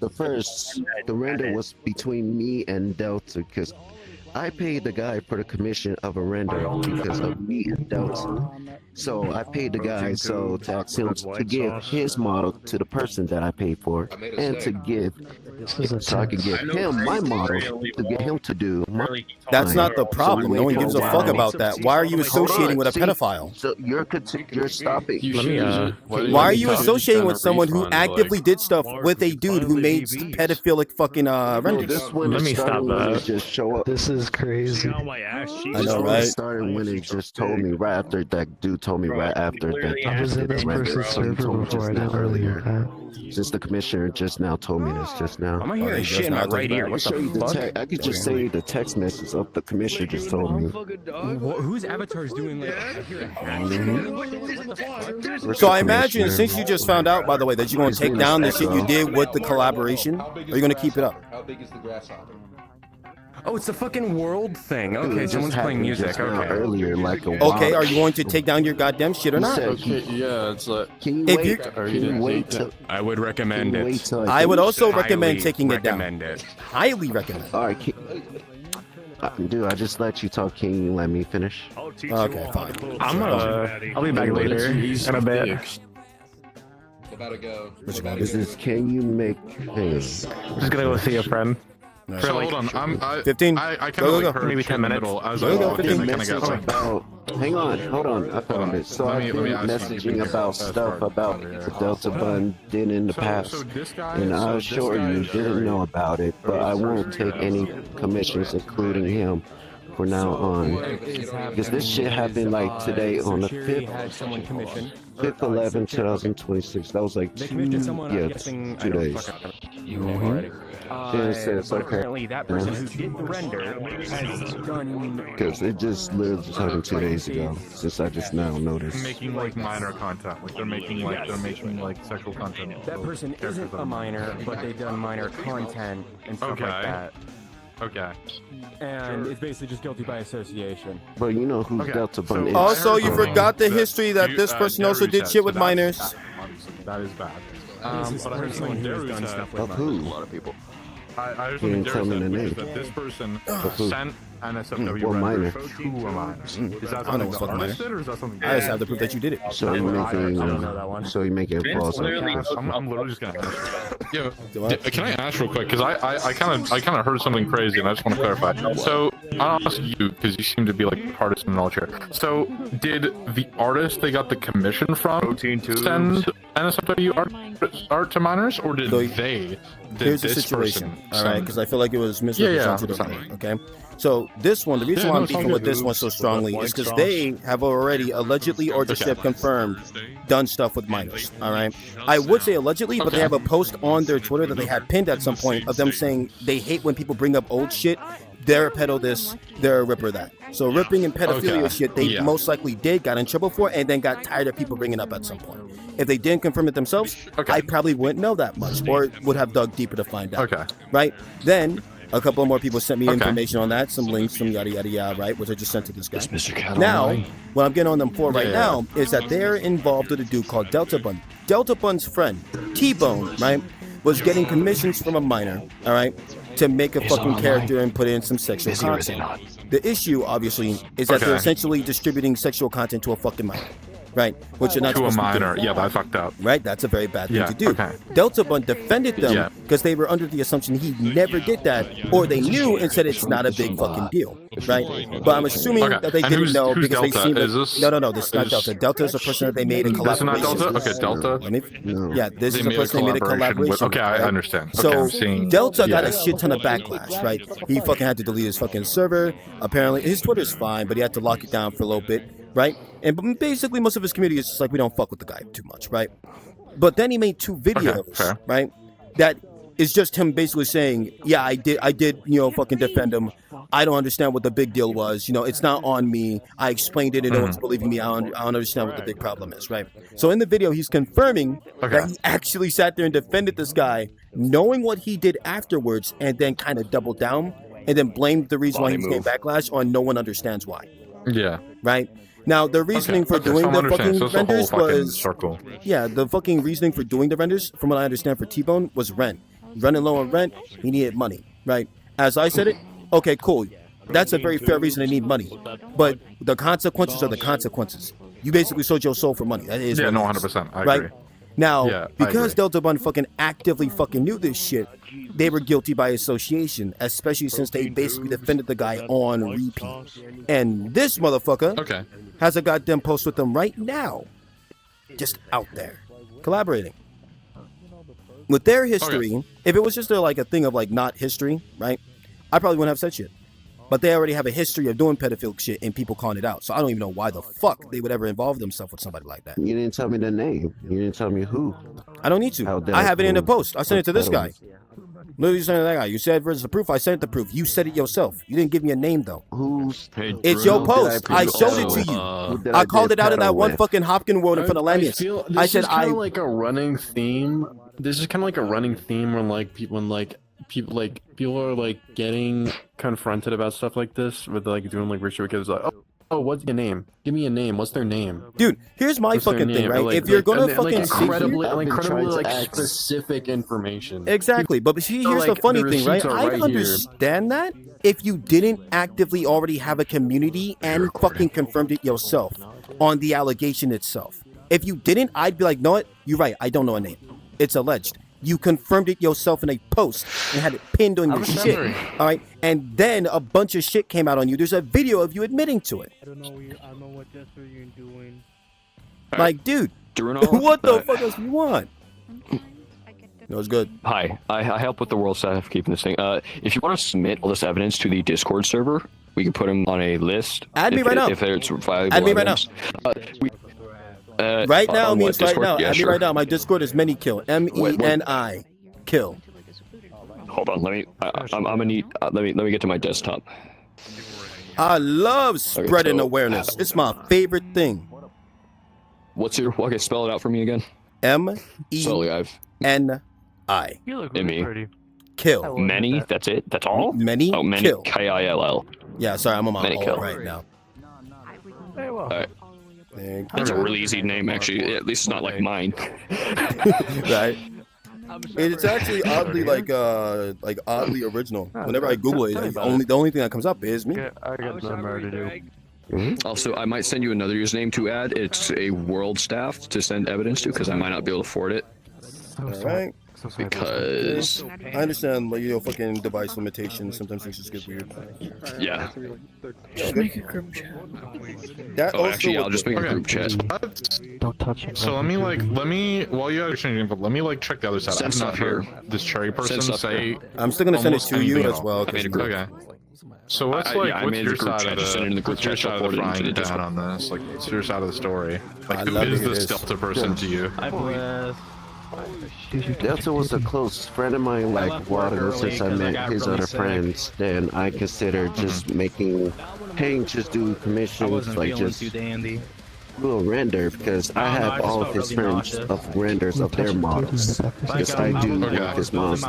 the render was between me and Delta because I paid the guy for the commission of a render because of me and Delta. So I paid the guy to ask him to give his model to the person that I paid for, and to give so I could give him my model to get him to do my. That's not the problem. No one gives a fuck about that. Why are you associating with a pedophile? So you're stopping. Why are you associating with someone who actively did stuff with a dude who made pedophilic fucking renders? Let me stop that. Just show up. This is crazy. I know, right? It started when it just told me right after that dude told me right after that. I was in this person's server before I did earlier. Since the commissioner just now told me this just now. I'm hearing shit in my right ear. What the fuck? I could just say the text message of the commissioner just told me. Whose avatar is doing like? So I imagine since you just found out, by the way, that you're going to take down the shit you did with the collaboration, are you going to keep it up? How big is the grasshopper? Oh, it's the fucking world thing. Okay, someone's playing music. Okay. Earlier, like a Okay, are you going to take down your goddamn shit or not? Okay, yeah, it's like. Can If you you- wait? Can you wait till? I would recommend Can you wait it. till I would also Highly recommend taking it down. recommend it. Highly recommend. All right, dude, I just let you talk. Can you let me finish? Okay, fine. I'll be back later in a bit. About to go. This is. Can you make? Hey, I'm just gonna go see a friend. So hold on, 15. I kind Go, of go, like go. heard Maybe 10 minutes. middle as Go, I go, was 15 walking, I kind message of got like, about. Hang on, hold on. I found it. So Let I've me been ask you, messaging about stuff about the Delta Bun did in the past, so this guy, and I'm so sure this you guy didn't know about it, but I won't take any commissions, including him, for now on. Because this shit happened like today on the 5th, 2026. That was like 2 days. Then it says, okay. Apparently, that person who did the render has done. Because it just literally just happened 2 days ago, since I just now noticed. making like minor content, like they're making like sexual content. That person isn't a minor, but they've done minor content and stuff like Okay. that. Okay. And it's basically just guilty by association. But you know who Okay, Delta Bun so- is. Also, you Um, forgot the that history that you- this person also did Daru shit with said, so that's minors. bad, obviously. That is bad. This is But I heard someone something who has Daru done said. stuff with Of who? a lot of people. I heard He something didn't tell Daru me said, the which is name. that this person who? sent NSFW What minor? renders to a minor. Is that I don't know something what's the fucking artist did, or is that something? I just have the proof that you did it. So you're making, I don't know that one. so you're making a false I'm literally just gonna ask. Yo, what? can I ask real quick? Because I kind of heard something crazy, and I just want to clarify. So I'll ask you because you seem to be like artist and knowledge here. So did the artist they got the commission from send NSFW art to minors, or did So, they? Did Here's the this situation, person all right? send- Because I feel like it was misrepresented. Yeah. Okay, so this one, the reason Yeah, why no, I'm it's all beefing with good. this one so strongly is because they have already allegedly or just have confirmed done stuff with minors. All right, I would say allegedly, but they have a post on their Twitter that they had pinned at some point of them saying they hate when people bring up old shit. They're a pedo this, they're a ripper that. So ripping and pedophilia Okay. shit, they Yeah. most likely did, got in trouble for, and then got tired of people bringing up at some point. If they didn't confirm it themselves, Okay. I probably wouldn't know that much, or would have dug deeper to find out. Okay. Right? Then a couple more people sent me Okay. information on that, some links, some yada yada yada, right? Which I just sent to this guy. Now, what I'm getting on them for right Yeah. now is that they're involved with a dude called Delta Bun. Delta Bun's friend, T-Bone, right, was getting commissions from a minor, all right, to make a fucking character and put in some sexual content. The issue, obviously, is that they're Okay. essentially distributing sexual content to a fucking minor, right? Which you're not To a supposed to be minor, doing. yeah, that fucked up. Right, that's a very bad thing Yeah, to do. okay. Delta Bun defended them Yeah. because they were under the assumption he never did that, or they knew and said it's not a big fucking deal, right? But I'm assuming Okay. that they And didn't who's- know who's because they Delta? seemed Is like, this- no, this is not is- Delta. Delta is a person that they made a This is collaboration not Delta? with. Okay, Delta. Let me, yeah, this They is a made a person they made a collaboration with- collaboration. okay, I right? understand. Okay, So I'm seeing- Delta got yeah. a shit ton of backlash, right? He fucking had to delete his fucking server. Apparently, his Twitter's fine, but he had to lock it down for a little bit, right? And basically, most of his community is just like, we don't fuck with the guy too much, right? But then he made 2 videos, fair. right? That is just him basically saying, yeah, I did, fucking defend him. I don't understand what the big deal was. It's not on me. I explained it and no one's believing me. I don't understand what the big problem is, right? So in the video, he's confirming that he actually sat there and defended this guy, knowing what he did afterwards, and then kind of doubled down and then blamed the reason why he was getting backlash on no one understands why, Yeah. right? Now, the reasoning for doing so I'm the understanding. fucking So it's a whole renders fucking was... circle. Yeah, the fucking reasoning for doing the renders, from what I understand for T-Bone, was rent. running low on rent. He needed money, right? As I said it, okay, cool. That's a very fair reason to need money. But the consequences are the consequences. You basically sold your soul for money. That is Yeah, what no, it is, 100%. I right? agree. Now, Yeah, I because agree. Delta Bun fucking actively fucking knew this shit, they were guilty by association, especially since they basically defended the guy on repeat. And this motherfucker Okay. has a goddamn post with them right now. Just out there. Collaborating. With their history, if it was just like a thing of like not history, right? I probably wouldn't have said shit. But they already have a history of doing pedophilic shit and people calling it out. So I don't even know why the fuck they would ever involve themselves with somebody like that. You didn't tell me the name. You didn't tell me who. I don't need to. How dare I have it in the you. post. I sent it to this guy. Literally sent it to that guy. You said versus the proof. I sent the proof. You said it yourself. You didn't give me a name though. Who's? It's your post. I showed it to you. Who did I called get it out in that pedo one with? fucking Hopkins world in front of Lamius. I said is kind of like a running theme. This is kind of like a running theme when people are like getting confronted about stuff like this with like doing like research because like oh what's your name? Give me a name. What's their name? Dude, here's my What's their fucking thing, name? right? Like- if you're like- gonna and, fucking like sit here, incredibly like act- specific information. exactly. But see, here's the like, funny the thing, right? receipts are I right here. understand that if you didn't actively already have a community and fucking confirmed it yourself on the allegation itself. If you didn't, I'd be like, no, what? You're right. I don't know a name. It's alleged. You confirmed it yourself in a post and had it pinned on your shit. All right. And then a bunch of shit came out on you. There's a video of you admitting to it. I don't know what gesture you're doing. Like, dude, what the fuck else you want? That was good. Hi, I help with the world staff keeping this thing. If you want to submit all this evidence to the Discord server, we can put them on a list. Add me if right now. If it's valuable Add me right now. evidence. Right now on means what, right Discord? now. Yeah, Add me sure. right now. My Discord is Menikill. MENI. Kill. Hold on, let me. I'm gonna need. Let me get to my desktop. I love spreading so- awareness. It's my favorite thing. What's your? Okay, spell it out for me again. Slowly, I've MENI. You look Me. pretty. Kill. many. That's it. That's all. Many. Oh, many. Kill. Kill. Yeah, sorry, I'm on my Many own kill. right now. Hey, well. Alright. Thank That's a you. really easy name, actually. At least it's not like mine. Right. It's actually oddly like oddly original. Whenever I Google it, the only thing that comes up is me. I got no more to do. Also, I might send you another username to add. It's a world staff to send evidence to because I might not be able to afford it. All right. Because I understand, like, fucking device limitations. Sometimes things just get weird. yeah. Just make a group chat. That Oh, also actually, I'll was just the- make a group chat. Don't touch it. So let me while you guys are changing info, let me like check the other side. Send I've not stuff heard here. this cherry person stuff say here. I'm still gonna send it almost to you anything as at well. I 'cause made a you- group. Okay. So what's I like what's made your a group side chat. of Just send it in the the group what's your chat, side of the upload it into frying the pan Discord. on this? Like what's your side of the story? I Like who love is it, this it is. Delta person to you? Delta was a close friend of mine, like while since I met his other friends. Then I considered just just do commissions, like just do a render because I have all of his friends of renders of their models. Because I do one of his models.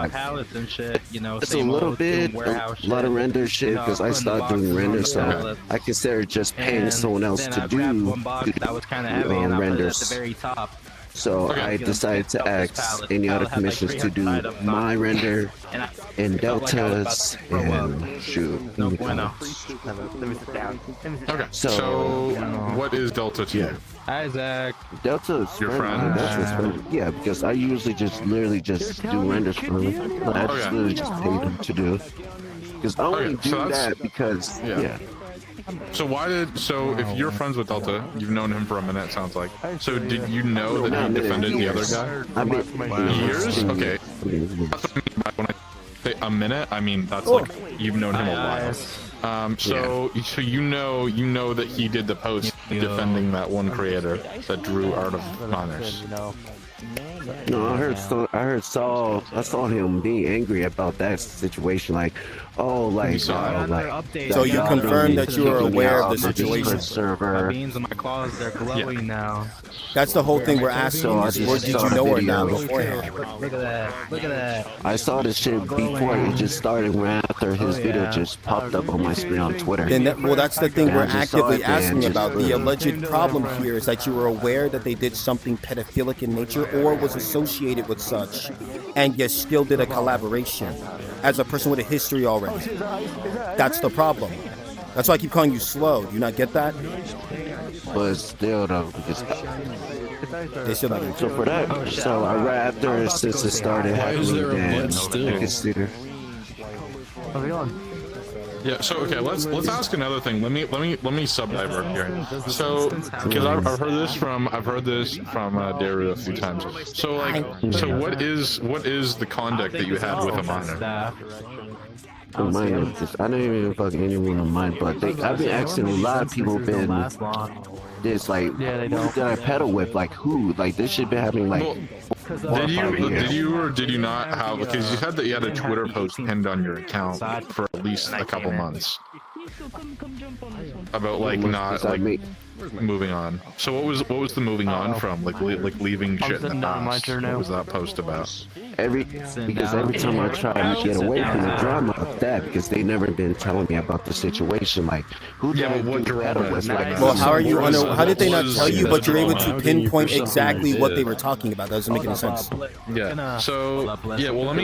It's a little bit, a lot of render shit because I stopped doing renders, so I consider just paying someone else to do renders. So I decided to ask any other commissions to do my render and Delta's and shoot. Okay. So- So what is Delta to you? Isaac. Delta's Your friend? Delta's friend. Yeah, because I usually literally just do renders for him. I just Okay. literally just pay them to do. Because I only Okay, do so that's- that because Yeah. So if you're friends with Delta, you've known him for a minute, it sounds like. So did you know that he defended the other guy? I mean, Years? Okay. When I say a minute, I mean that's like you've known him a while. So you know that he did the post defending that one creator that drew Art of Minors. No, I saw him being angry about that situation. Like, oh, like, So you confirmed that you were aware of the situation. Server. Beans in my closet, they're glowing now. That's the whole thing we're asking. So I Is, just or did saw you the know or video. not beforehand? Look at that. Look at that. I saw this shit before it just started, right after his video just popped up on my screen on Twitter. Then that's the thing Yeah, we're I just saw actively it there and asking just about. The boom. alleged problem here is that you were aware that they did something pedophilic in nature or was associated with such and you still did a collaboration as a person with a history already. That's the problem. That's why I keep calling you slow. Do you not get that? But still though, because They still not gonna so for that, so right after since it started happening, then I consider. Yeah. So okay, let's ask another thing. Let me sub-divert here. So because I've heard this from Daru a few times. So like, so what is the conduct that you had with a minor? A minor, because I don't even fucking anyone on mine, but I've been asking a lot of people been this like who did I pedal with, like who, like this shit been happening like. Did you or did you not have, because you said that you had a Twitter post pinned on your account for at least a couple months about like not like moving on. So what was the moving on from, like leaving shit in the past? What was that post about? Because every time I try to get away from the drama of that, because they never been telling me about the situation, like who did I do battle with, like. Well, how are you? How did they not tell you? But you're able to pinpoint exactly what they were talking about. That doesn't make any sense. Yeah. So yeah. Well, let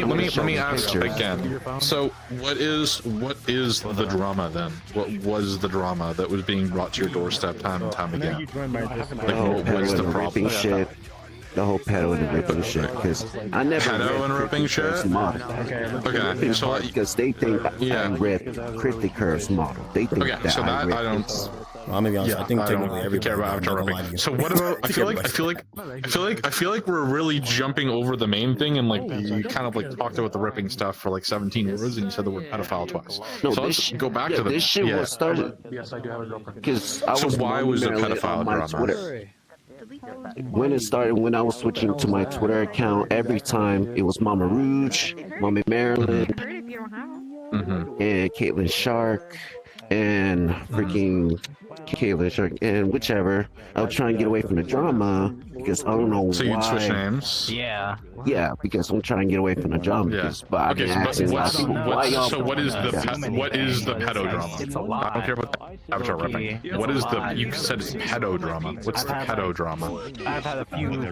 me ask again. So what is the drama then? What was the drama that was being brought to your doorstep time and time again? Like what was the problem? Shit. The whole pedo and ripping shit, because I never pedo and ripping shit. Okay, so because they think I rip Cryptic Curve's model. They think that so that I don't. Well, I'm gonna be honest. I think technically everybody care about ripping. So what about? I feel like we're really jumping over the main thing, and like you kind of like talked about the ripping stuff for like 17 words, and you said the word pedophile twice. No, so let's go back to the. This shit was started. Yes, I do have a girlfriend. Because I was why was it pedophile drama? Twitter. When it started, when I was switching to my Twitter account, every time it was Mama Rouge, Mommy Marilyn, and Caitlyn Shark, and freaking Caitlyn Shark, and whichever. I was trying to get away from the drama because I don't know why. So you'd switch names? Yeah. Yeah, because I'm trying to get away from the drama. Because, but I've been asking a lot of people, why y'all. So what is the pedo drama? I don't care about the avatar ripping. What is the? You said it's pedo drama. What's the pedo drama? I've had a few. The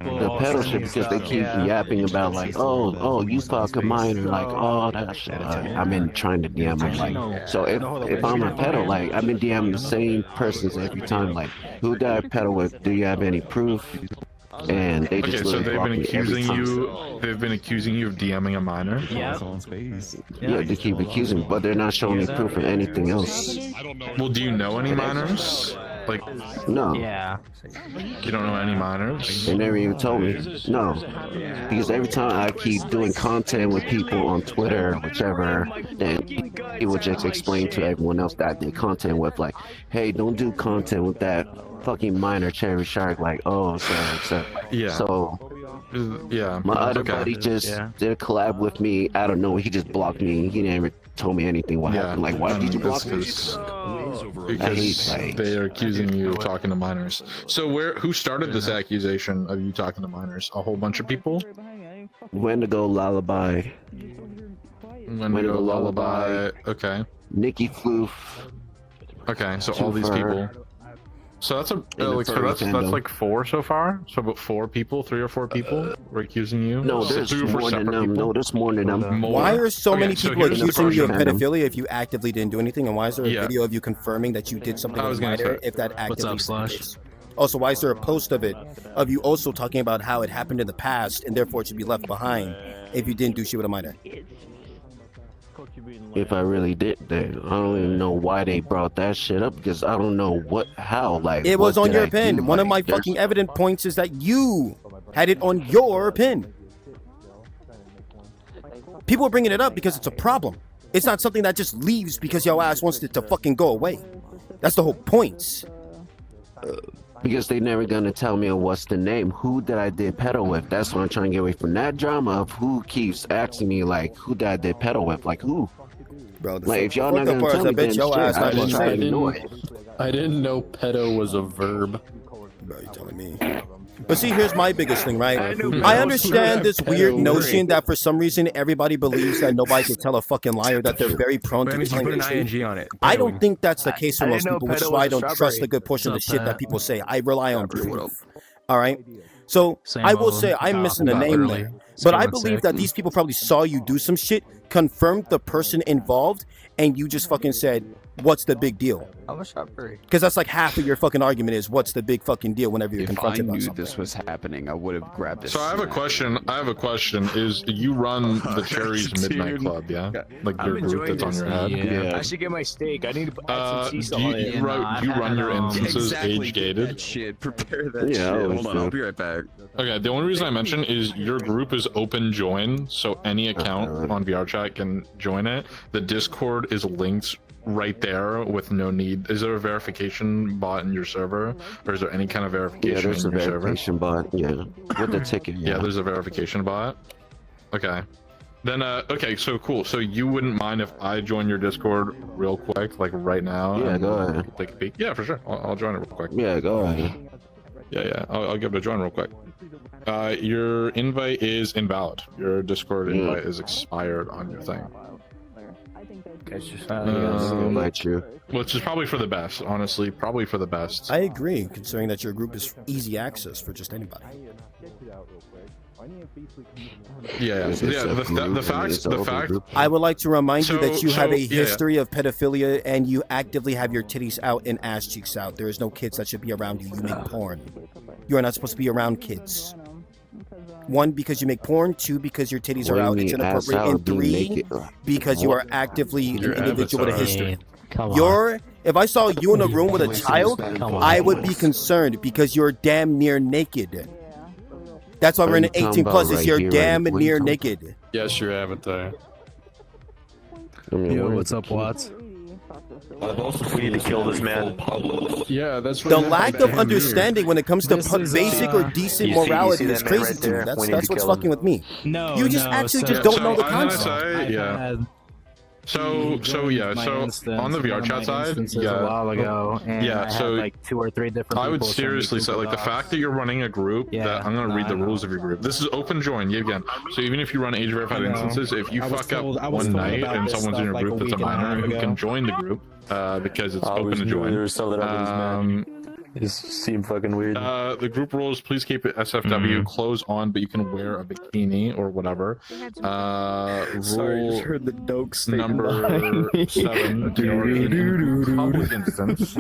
pedo shit, because they keep yapping about like, oh, you fuck a minor, like, oh, that shit. I've been trying to DM them, like, so if I'm a pedo, like, I've been DMing the same persons every time, like, who did I pedo with? Do you have any proof? And they just so they've been accusing you. They've been accusing you of DMing a minor. Yeah, they keep accusing, but they're not showing me proof of anything else. Well, do you know any minors? Like, no. Yeah. You don't know any minors? They never even told me. No. Because every time I keep doing content with people on Twitter or whichever, then he would just explain to everyone else that I did content with, like, hey, don't do content with that fucking minor Cherry Shark, like, oh, so. Yeah. So, yeah. my other buddy just did a collab with me. I don't know. He just blocked me. He never told me anything. What happened? Like, why did you block me? Because they are accusing you of talking to minors. So who started this accusation of you talking to minors? A whole bunch of people? Wendigo Lullaby. Wendigo Lullaby. Okay. Nikki Floof. Okay, so all these people. So that's that's like 4 so far. So about 4 people, 3 or 4 people were accusing you. No, there's more than them. No, there's more than them. Why are so many people accusing you of pedophilia if you actively didn't do anything? And why is there a video of you confirming that you did something with minor if that actively is the case? Also, why is there a post of you also talking about how it happened in the past and therefore it should be left behind if you didn't do shit with a minor? If I really did, then I don't even know why they brought that shit up, because I don't know how, like. It was on your pin. One of my fucking evident points is that you had it on your pin. People are bringing it up because it's a problem. It's not something that just leaves because your ass wants it to fucking go away. That's the whole point. Because they never gonna tell me what's the name. Who did I did pedo with? That's why I'm trying to get away from that drama of who keeps asking me, like, who did I did pedo with? Like, who? Bro, like, if y'all not gonna tell me, then shit, I just try to ignore it. I didn't know pedo was a verb. Bro, you telling me? But see, here's my biggest thing, right? I understand this weird notion that for some reason everybody believes that nobody can tell a fucking liar, that they're very prone to telling the truth. on it. I don't think that's the case for most people, which is why I don't trust a good portion of the shit that people say. I rely on proof. All right? So I will say I'm missing a name there. But I believe that these people probably saw you do some shit, confirmed the person involved, and you just fucking said, what's the big deal? Because that's like half of your fucking argument is what's the big fucking deal whenever you're confronted about something. This was happening, I would have grabbed this. So I have a question. Is you run the Cherries Midnight Club, yeah? Like your group that's on your head? Yeah. I should get my steak. I need to add some sea Do salt you, on it. you run your instances age gated? Shit, prepare that Yeah, shit. always Hold on, do. I'll be right back. Okay, the only reason I mention is your group is open join, so any account on VRChat can join it. The Discord is linked right there with no need. Is there a verification bot in your server, or is there any kind of Yeah, verification there's a in your server? verification bot. Yeah, with the ticket. Yeah, there's a verification bot. Okay. Then, okay, so cool. So you wouldn't mind if I join your Discord real quick, like right now? Yeah, and go ahead. Take a peek? Yeah, for sure. I'll join it real quick. Yeah, go ahead. Yeah. I'll give it a join real quick. Your invite is invalid. Your Discord invite is expired on your thing. Invite you. Which is probably for the best, honestly. Probably for the best. I agree, considering that your group is easy access for just anybody. Yeah. The fact. I would like to remind you that you have a yeah. history of pedophilia and you actively have your titties out and ass cheeks out. There is no kids that should be around you. You make porn. You are not supposed to be around kids. 1, because you make porn. 2, because your titties are out. It's inappropriate. And 3, because you are actively an individual with a history. If I saw you in a room with a child, I would be concerned because you're damn near naked. That's why we're in an 18 plus. Is you're damn near naked. Yes, your avatar. Yo, what's up, Watts? We need to kill this man. Yeah, that's The lack of understanding when it comes to basic or decent you morality see is that man crazy right to me. there? That's We need to what's kill him. fucking with me. No, You just actually just don't know the concept. Yeah. So on the VRChat side, a while ago, and yeah, I so had like 2 or 3 different. I would people send me seriously say, like, the Google fact that you're running a group, Yeah, that I'm gonna read the I know. rules of your group. This is open join, yet again. So even if you run age verified I know. instances, if you I was fuck up told- I was one told night about and this someone's in your stuff, like, group a that's a week and a half minor who ago. can join the group, because it's I open always to knew join. there was something up with this man. It seemed fucking weird. The group rules, please keep it SFW, clothes on, but you can wear a bikini or whatever. Rule heard the dope number 7, in public instance.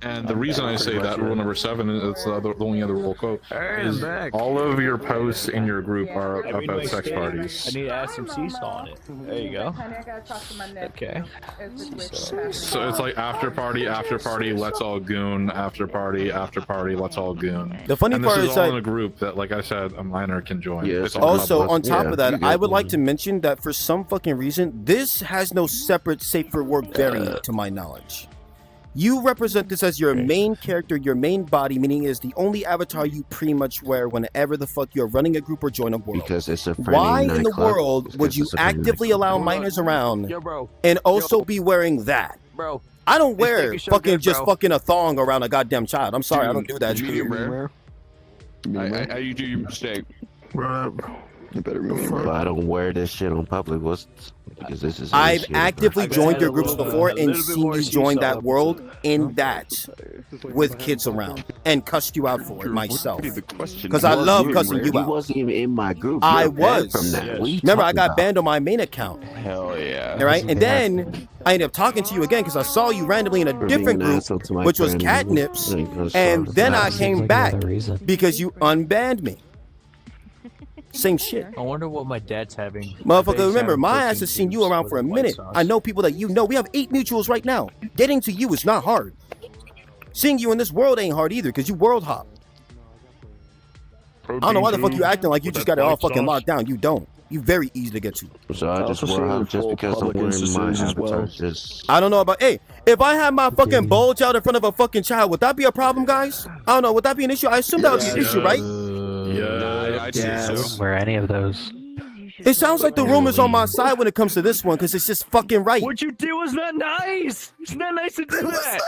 And the reason I say that rule number 7 is it's the only other rule quote is all of your posts in your group are about sex parties. I need to add some sea salt on it. There you go. Okay. So it's like after party, let's all goon, after party, let's all goon. The funny and part this is is all that in a group that, like I said, a minor can join. Yeah, It's all also public. on top Yeah, of that, you I get would like one. to mention that for some fucking reason, this has no separate safe for work variant to my knowledge. You represent this as your main character, your main body, meaning it is the only avatar you pretty much wear whenever the fuck you're running a group or join a world. Because it's a friendly Why in the nightclub. world would Because you it's a friendly actively nightclub. allow minors around Yo, bro. and also be wearing that? Bro. I don't wear think you should fucking good, just bro. fucking a thong around a goddamn child. I'm sorry, I don't do that. How you do your mistake? You better remember. But I don't wear this shit on public. Because this is. I've shit, actively bro. joined your groups before and little bit seen more you sea join salt that up. world in that with kids around and cussed you out for it myself. Because I love cussing you He out. wasn't even in my group. I You're banned was. from that. What are you Remember, I talking got about? banned on my main account. Hell yeah. All right, and then I ended up talking to you again because I saw you randomly in a For being different an group, asshole to my which was friend. Catnips, Ain't gonna and solve then that. I came back because you unbanned me. Same shit. I wonder what my dad's having. Motherfucker, remember, my ass has seen you around for a minute. I know people that you know. We have 8 mutuals right now. Getting to you is not hard. Seeing you in this world ain't hard either, because you world hop. I don't know why the fuck you acting like you just got it all fucking locked down. You don't. You very easy to get to. So I just wore out just because I'm wearing my avatar. Just I don't know about, hey, if I had my fucking bulge out in front of a fucking child, would that be a problem, guys? I don't know. Would that be an issue? I assume that would be an issue, right? Yeah. I'd say so. Wear any of those. It sounds like the room is on my side when it comes to this one, because it's just fucking right. What you do was not nice. It's not nice to do that.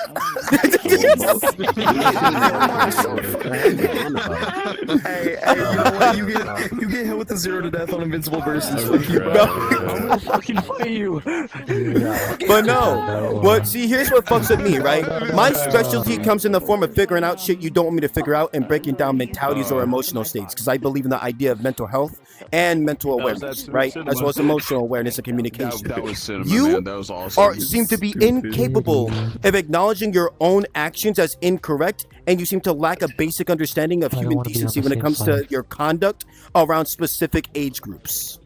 Hey, you know what? You get hit with the 0 to death on Invincible versus. Fuck you, bro. I'm gonna fucking fight you. But no, but see, here's what fucks with me, right? My specialty comes in the form of figuring out shit you don't want me to figure out and breaking down mentalities or emotional states, because I believe in the idea of mental health and mental awareness, right? As well as emotional awareness and communication. That was cinema, You man. That was awesome. seem to be incapable of acknowledging your own actions as incorrect, and you seem to lack a basic understanding of human decency when it comes to your conduct around specific age groups,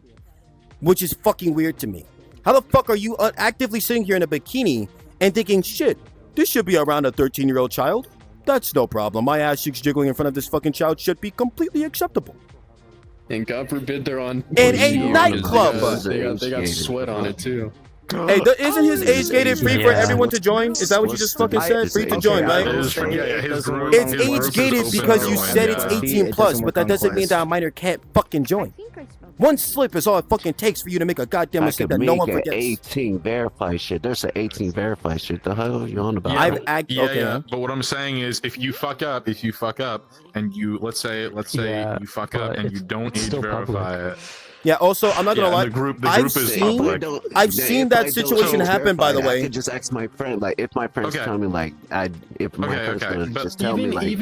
which is fucking weird to me. How the fuck are you actively sitting here in a bikini and thinking, shit, this should be around a 13-year-old child? That's no problem. My ass cheeks jiggling in front of this fucking child should be completely acceptable. And God forbid they're on. In a nightclub. They got sweat on it too. Hey, isn't his age gated free for everyone to join? Is that what you just fucking said? Free to join, right? It's It's age gated because you said it's 18 plus, but that doesn't mean that a minor can't fucking join. One slip is all it fucking takes for you to make a goddamn mistake that no one forgets. 18 verified shit. There's an 18 verified shit. The hell are you on about? Yeah. But what I'm saying is, if you fuck up, and you let's say you fuck up and you don't age verify it. Yeah. Also, I'm not gonna lie. The group I've seen that situation happen. By the way, I could just ask my friend. Like, if my friends tell me, like, if my friends gonna just tell me, like,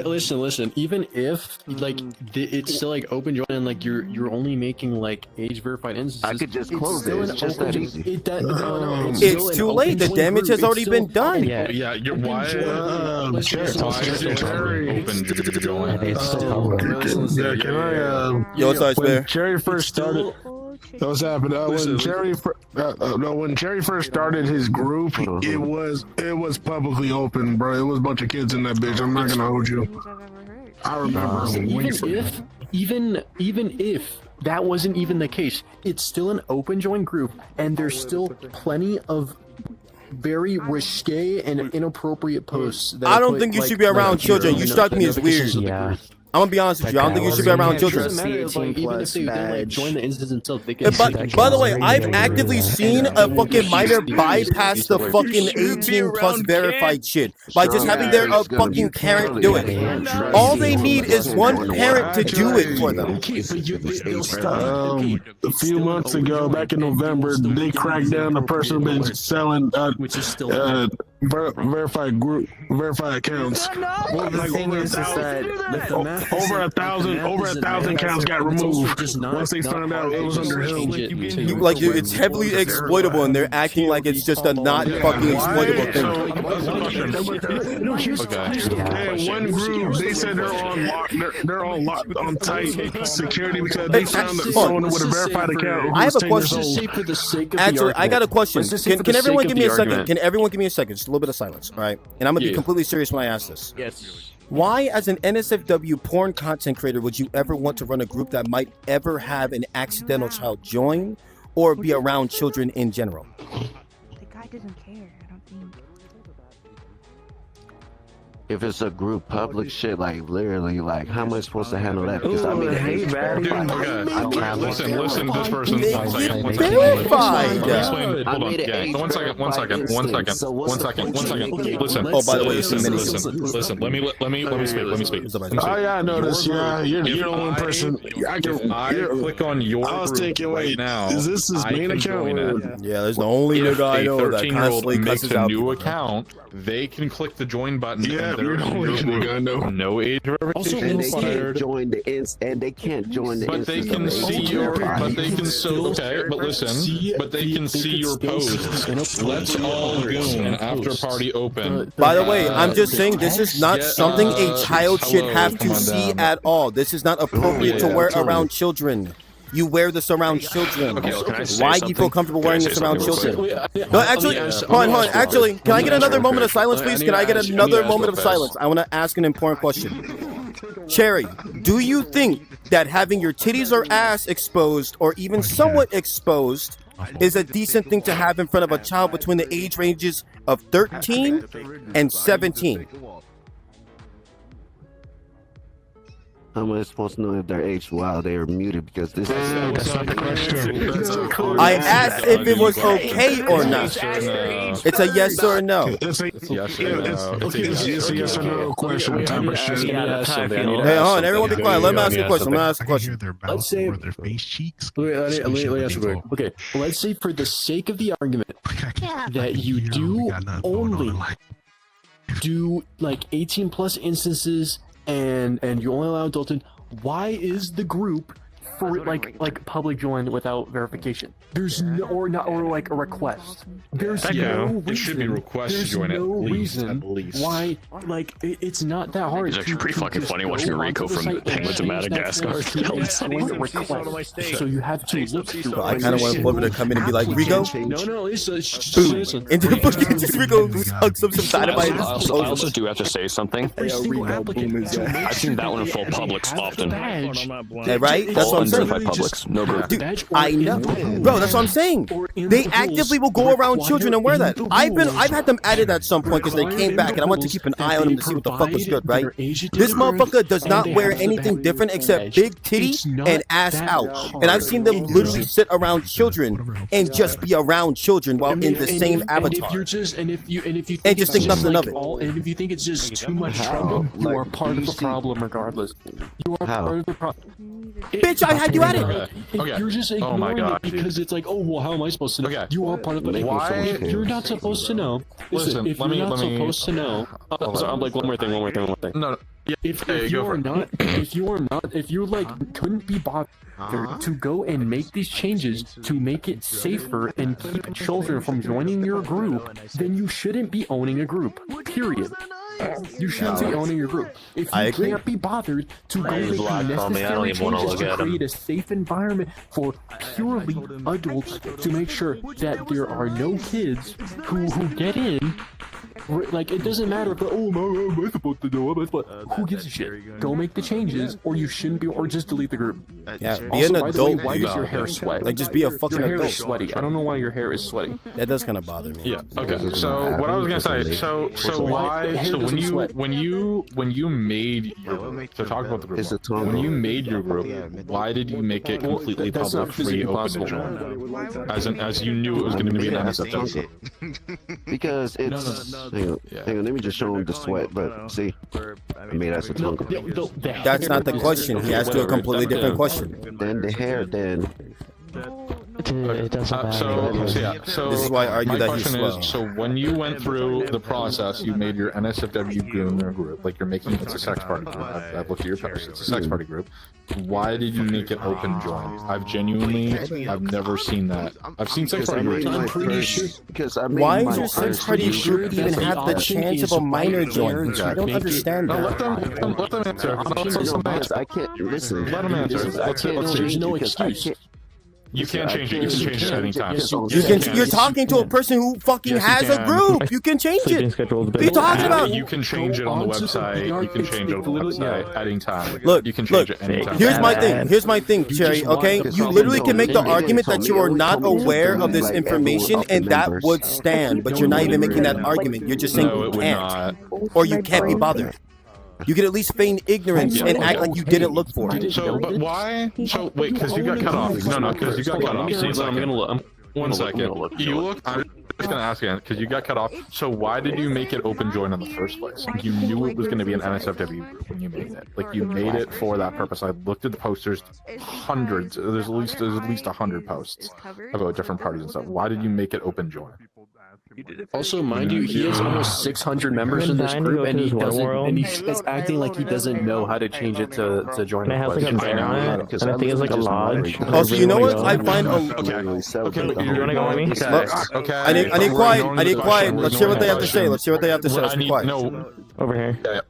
listen, even if like it's still like open join and like you're only making like age verified instances, I could just close it. It's just that easy. It's too late. The damage has already been done. Yeah. You're why? Yo, what's up, when Jerry first started, what's happening? When Jerry first started his group, it was publicly open, bro. It was a bunch of kids in that bitch. I'm not gonna hold you. I remember. Even if that wasn't even the case, it's still an open join group, and there's still plenty of very risque and inappropriate posts. I don't think you should be around children. You struck me as weird. Yeah. I'm gonna be honest with you. I don't think you should be around children. Even if they like join the instance themselves, they can. By the way, I've actively seen a fucking minor bypass the fucking 18 plus verified shit by just having their fucking parent do it. All they need is one parent to do it for them. A few months ago, back in November, they cracked down the person who been selling verified accounts. Well, the thing is that over a thousand accounts got removed once they found out it was under him. Like, it's heavily exploitable, and they're acting like it's just a not fucking exploitable thing. And one group, they said they're on lock, on tight security because they found that someone with a verified account. I have a question. Actually, I got a question. Can everyone give me a second? Can everyone give me a second? Just a little bit of silence, all right? And I'm gonna be completely serious when I ask this. Yes. Why, as an NSFW porn content creator, would you ever want to run a group that might ever have an accidental child join or be around children in general? The guy doesn't care, I don't think. If it's a group public shit, like, literally, like, how am I supposed to handle that? Because I mean, listen, this person. Verified. One second. Listen. Oh, by the way, listen. Let me speak. Oh yeah, I noticed. Yeah, you're the only person. I click on your. I was thinking, wait, now. Is this his main account? Yeah, there's the only nigga I know that constantly cusses out. New account. They can click the join button. Yeah, you're the only nigga I know. No age verification. And they can't join the But they can see your. But they can But they can see your posts. Let's all go an after party open. By the way, I'm just saying this is not something a child should have to see at all. This is not appropriate to wear around children. You wear this around children. Why do you feel comfortable wearing this around children? No, actually, hold on. Actually, can I get another moment of silence, please? Can I get another moment of silence? I want to ask an important question. Cherry, do you think that having your titties or ass exposed, or even somewhat exposed, is a decent thing to have in front of a child between the age ranges of 13 and 17? How am I supposed to know if they're aged while they are muted? Because this is. That's not the question. I asked if it was okay or not. It's a yes or a no. It's a Yes or no. it's a yes or no question type of shit. Hey, hold on, everyone be quiet. Let me ask you a question. Let me ask you a question. Let's say, Their face cheeks. let me ask you quick. Okay, let's say for the sake of the argument that you do only do like 18 plus instances and you only allow adulting, why is the group for like public join without verification? There's no or like a request. There's no reason. It should be request to There's join no at reason least. why it's not that hard. It's actually pretty fucking funny watching a Rico from Penguins of Madagascar. So you have to look through. I kind of want Flubber to come in and be like, Rico, No, listen. and then fucking just Rico hugs up some dynamite. I also do have to say something. I've seen that one in full Publix often. Yeah, right? That's what I'm saying. Unverified Publix, no group. Dude, I know, bro. That's what I'm saying. They actively will go around children and wear that. I've had them added at some point because they came back, and I want to keep an eye on them to see what the fuck was good, right? This motherfucker does not wear anything different except big titty and ass out, and I've seen them literally sit around children and just be around children while in the same avatar. And if you just think nothing of it. And if you think it's just too much trouble, you are part of the problem regardless. You are part of the problem. Bitch, I had you at it. Okay. You're just Oh my ignoring God. it because it's like, oh well, how am I supposed to know? Okay. You are part of the problem. Why? You're not supposed to know. Listen, if let you're me- not let me- supposed to know. So I'm like, one more thing. No. Yeah. If Hey, you go for are it. not, if you like couldn't be bothered to go and make these changes to make it safer and keep children from joining your group, then you shouldn't be owning a group. Period. You shouldn't be owning your group. If you can't be bothered to go make the necessary changes to create a safe environment for purely adults to make sure that there are no kids who get in. Like, it doesn't matter if, oh, am I supposed to know? Who gives a shit? Go make the changes, or you shouldn't be, or just delete the group. Yeah, be Also, an by the way, adult. why Dude. does your hair sweat? Like, just be a fucking Your hair adult. is sweaty. I don't know why your hair is sweaty. That does kind of bother me. Yeah. Okay. So what I was gonna say. So why? So when you made your group, to talk about the group, when you made your group, why did you make it completely That's public, not free, physically open possible. to join? As you knew it was going to be an NSFW group. Because it's. Hang on, let me just show him the sweat. But see, I made that's a tongue. That's not the question. He asked you a completely different question. Then the hair, then. It doesn't matter. So This is why I argue my that he's question slow. is, so when you went through the process, you made your NSFW group, like you're making it's a sex party group. I've looked at your post. It's a sex party group. Why did you make it open join? I've never seen that. I've seen sex party groups. I'm pretty sure. Because I made Why my does your sex first party group. group even have the chance of a minor joining? I don't understand No, that. let them answer. Because I can't listen. Let him answer. I can't change no it because I excuse. can't. You can't change it. You can change it at any time. You're talking to a person who fucking Yes, you has a can. group. You can change it. What are you talking about? You can change it on the website. You can change it on the website at any time. Look, you can change it anytime. Here's my thing, Cherry, okay? You literally can make the argument that you are not aware of this information, and that would stand, but you're not even making that argument. You're just saying No, you it would can't, not. or you can't be bothered. You could at least feign ignorance and act like you didn't look for it. So, but why? So, wait, because you got cut off. No, because you got cut off. I'm gonna look. One second. You look. I'm just gonna ask again because you got cut off. So why did you make it open join in the first place? You knew it was going to be an NSFW group when you made it. Like you made it for that purpose. I looked at the posters, hundreds. There's at least 100 posts about different parties and stuff. Why did you make it open join? Also, mind you, he has almost 600 members in this group, and he's acting like he doesn't know how to change it to join. And it has like a bear on it, and I think it's like a lodge. Also, you know what? I find Okay, You wanna go with me? Okay. I need quiet. Let's hear what they have to say. Let's be quiet. No. Over here.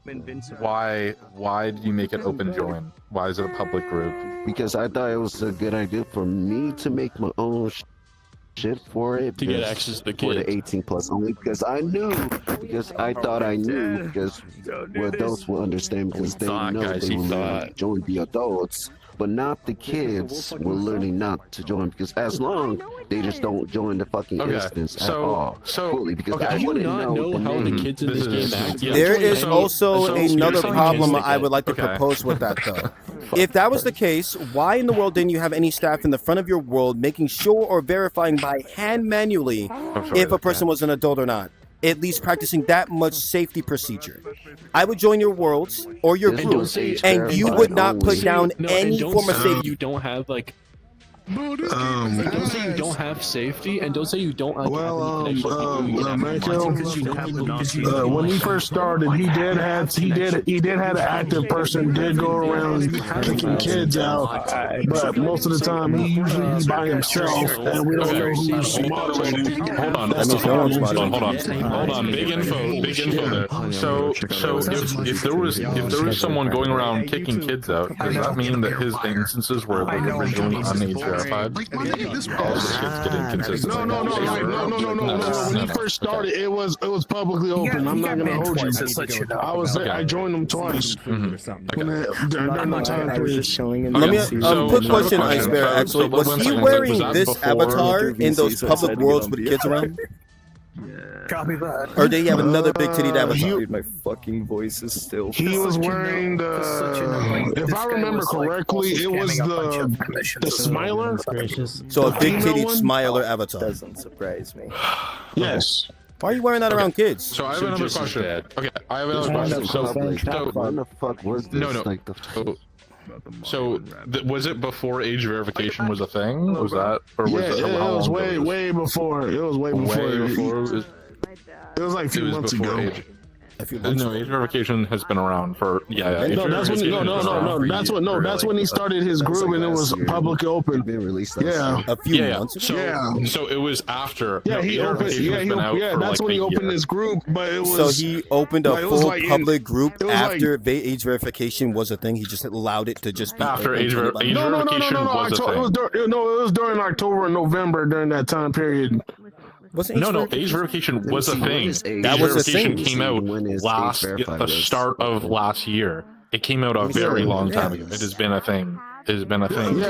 Why did you make it open join? Why is it a public group? Because I thought it was a good idea for me to make my own shit for it. To get access to the for kids. the 18 plus only because I thought I knew because adults will understand because they know they will join the adults. but not the kids were learning not to join because as long they just don't join the fucking instance at all fully because I do you wouldn't not know how the kids in this game act? There is also another problem I would like to propose with that, though. If that was the case, why in the world didn't you have any staff in the front of your world making sure or verifying by hand manually if a person was an adult or not? At least practicing that much safety procedure. I would join your worlds or your group, and you would not put down any form of safety. You don't have like. Don't say you don't have safety, and don't say you don't. When he first started, he did have an active person did go around kicking kids out, but most of the time he usually be by himself, and we don't know who's moderating. Hold on. Big info there. So if there was someone going around kicking kids out, does that mean that his instances were like originally unage verified? All the kids get inconsistent. No. When he first started, it was publicly open. I'm not gonna hold you. I joined them twice. During the time period. Let me quick question, Ice Bear. Actually, was he wearing this avatar in those public worlds with kids around? Copy that. Or did he have another big titty avatar? Dude, my fucking voice is still. He was wearing the. If I remember correctly, it was the Smiler. So a big titty Smiler avatar. Doesn't surprise me. Yes. Why are you wearing that around kids? So I have another question. Okay, I have another question. When the fuck was this? So was it before age verification was a thing? Was that, or was it? It was way before. It was way before. It was like a few months ago. No, age verification has been around for That's when he started his group and it was public open. A few months ago. So it was after. He opened. That's when he opened his group. But it was. So he opened a full public group after age verification was a thing. He just allowed it to just be after age verification was a thing. It was during October and November during that time period. Age verification was a thing. That was a thing. Came out at the start of last year. It came out a very long time ago. It has been a thing. Yeah,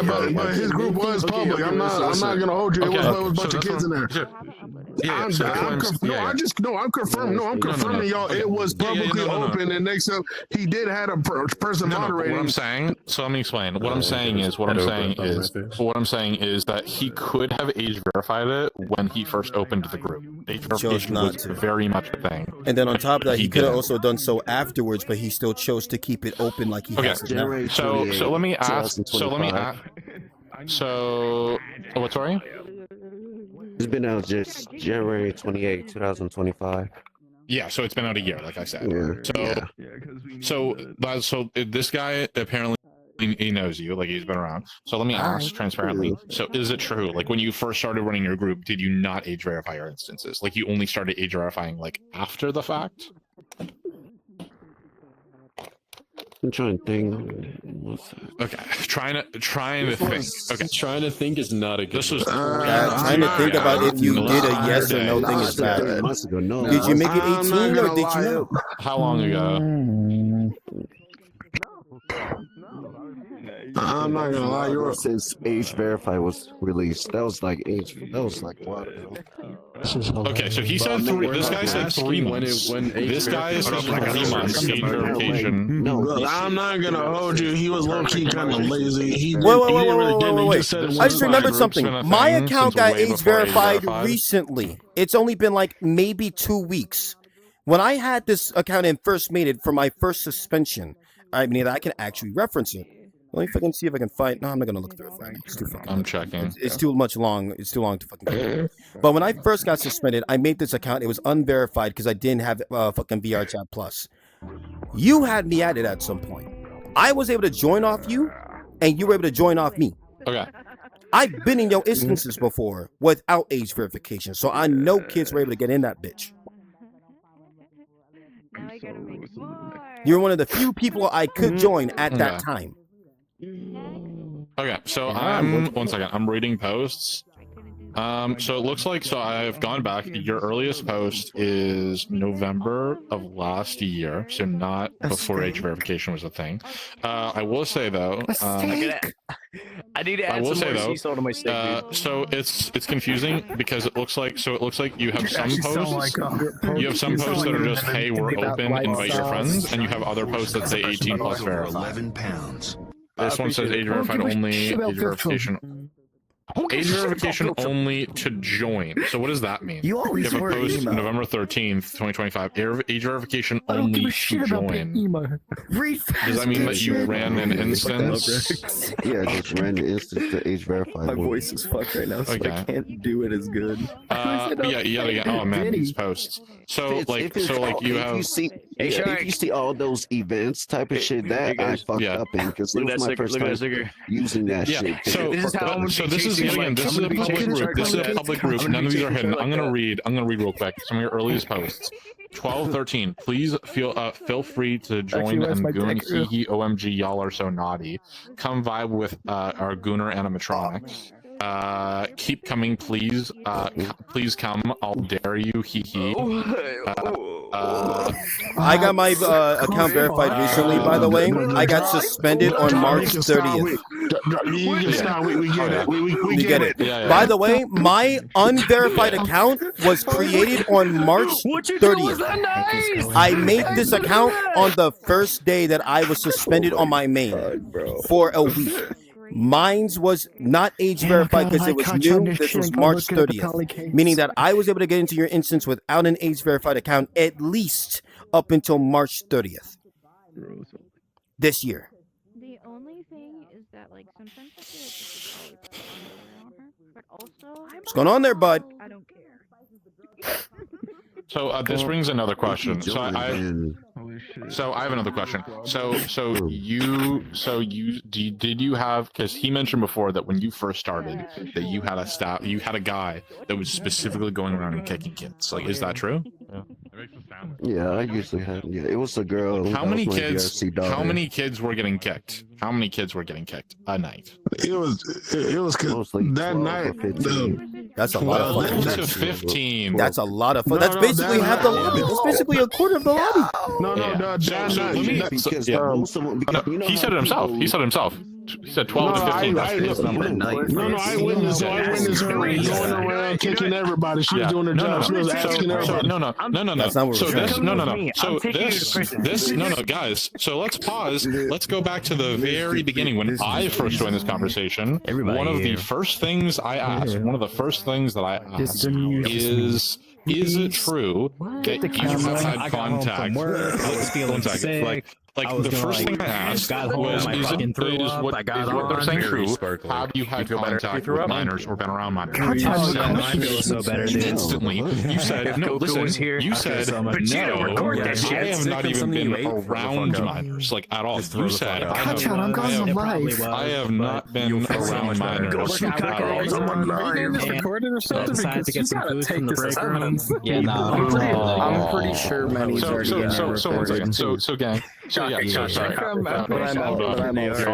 but his group was public. I'm not gonna hold you. It was a bunch of kids in there. I'm confirming, y'all. It was publicly open, and next up, he did have a person moderating. What I'm saying. So let me explain. What I'm saying is that he could have age verified it when he first opened the group. Age verification was very much a thing. And then on top of that, he could have also done so afterwards, but he still chose to keep it open like he has it now. So let me ask. So what? Sorry. It's been out just January 28, 2025. Yeah, so it's been out a year, like I said. So this guy apparently he knows you, like he's been around. So let me ask transparently. So is it true, like when you first started running your group, did you not age verify your instances? Like you only started age verifying like after the fact? I'm trying to think. Okay, trying to think. Okay, trying to think is not a good. This was trying to think about if you did a yes or no thing is bad. Did you make it 18 or did you? How long ago? I'm not gonna lie, since Age Verify was released, that was like what? Okay, so he said this guy said 3 months. This guy said 3 months age verification. No, I'm not gonna hold you. He was low key kind of lazy. Wait. I just remembered something. My account got age verified recently. It's only been like maybe 2 weeks. When I had this account and first made it for my first suspension, I mean, I can actually reference it. Let me fucking see if I can find. No, I'm not gonna look through it. It's too fucking. I'm checking. It's too much long. It's too long to fucking get. But when I first got suspended, I made this account. It was unverified because I didn't have fucking VR Chat Plus. You had me at it at some point. I was able to join off you, and you were able to join off me. Okay. I've been in your instances before without age verification, so I know kids were able to get in that bitch. You're one of the few people I could join at that time. Okay, so I'm 1 second. I'm reading posts. So it looks like, so I've gone back. Your earliest post is November of last year, so not before age verification was a thing. I will say though, I need to add I will some say more though, sea salt to my steak, dude. so it's confusing because it looks like you have some posts, that are just, hey, we're open, invite your friends, and you have other posts that say 18 plus verified. This one says age verified only, age verification. Age verification only to join. So what does that mean? You always have a were post emo. November 13th, 2025. Age verification only to join. Does that mean that you ran an instance? Yeah, just ran the instance to age verified. My voice is fucked right now, so Okay. I can't do it as good. Yeah. Oh man, these posts. So you have. If you see all those events type of shit, that I fucked up in because it was my first time using that shit. So this is again, this is a public group. This is a public group. None of these are hidden. I'm gonna read real quick some of your earliest posts. 12-13. Please feel free to join and goon. Hee OMG, y'all are so naughty. Come vibe with our gooner animatronics. Keep coming, please. Please come. I'll dare you. Hee hee. I got my account verified recently, by the way. I got suspended on March 30th. We get it. Yeah. By the way, my unverified account was created on March 30th. I made this account on the first day that I was suspended on my main for a week. Mine's was not age verified because it was new. This was March 30th, meaning that I was able to get into your instance without an age verified account at least up until March 30th this year. The only thing is that, like, sometimes I feel like this is always but also What's going on there, bud? I don't care. So this brings another question. So I have another question. Did you have, because he mentioned before that when you first started that you had a guy that was specifically going around and kicking kids. Like, is that true? Yeah, I usually have. Yeah, it was a girl. How many kids were getting kicked? How many kids were getting kicked a night? It was that night. That's a lot of fun. 12 to 15. That's a lot of fun. That's basically half the lobby. That's basically a quarter of the lobby. He said it himself. He said 12 to 15. I witnessed her going around kicking everybody. She was doing her job. She was asking everybody. No. That's not what we're saying. So guys. So let's pause. Let's go back to the very beginning when I first joined this conversation. One of the first things I asked is it true that you have had contact? Like the first thing I asked was, is what they're saying true? Have you had contact with minors or been around minors? Instantly, you said no. Listen, you said no. I have not even been around minors, like at all. You said I have not been around minors at all. I'm pretty sure Manny's already in there. So one second. So gang. Sorry. All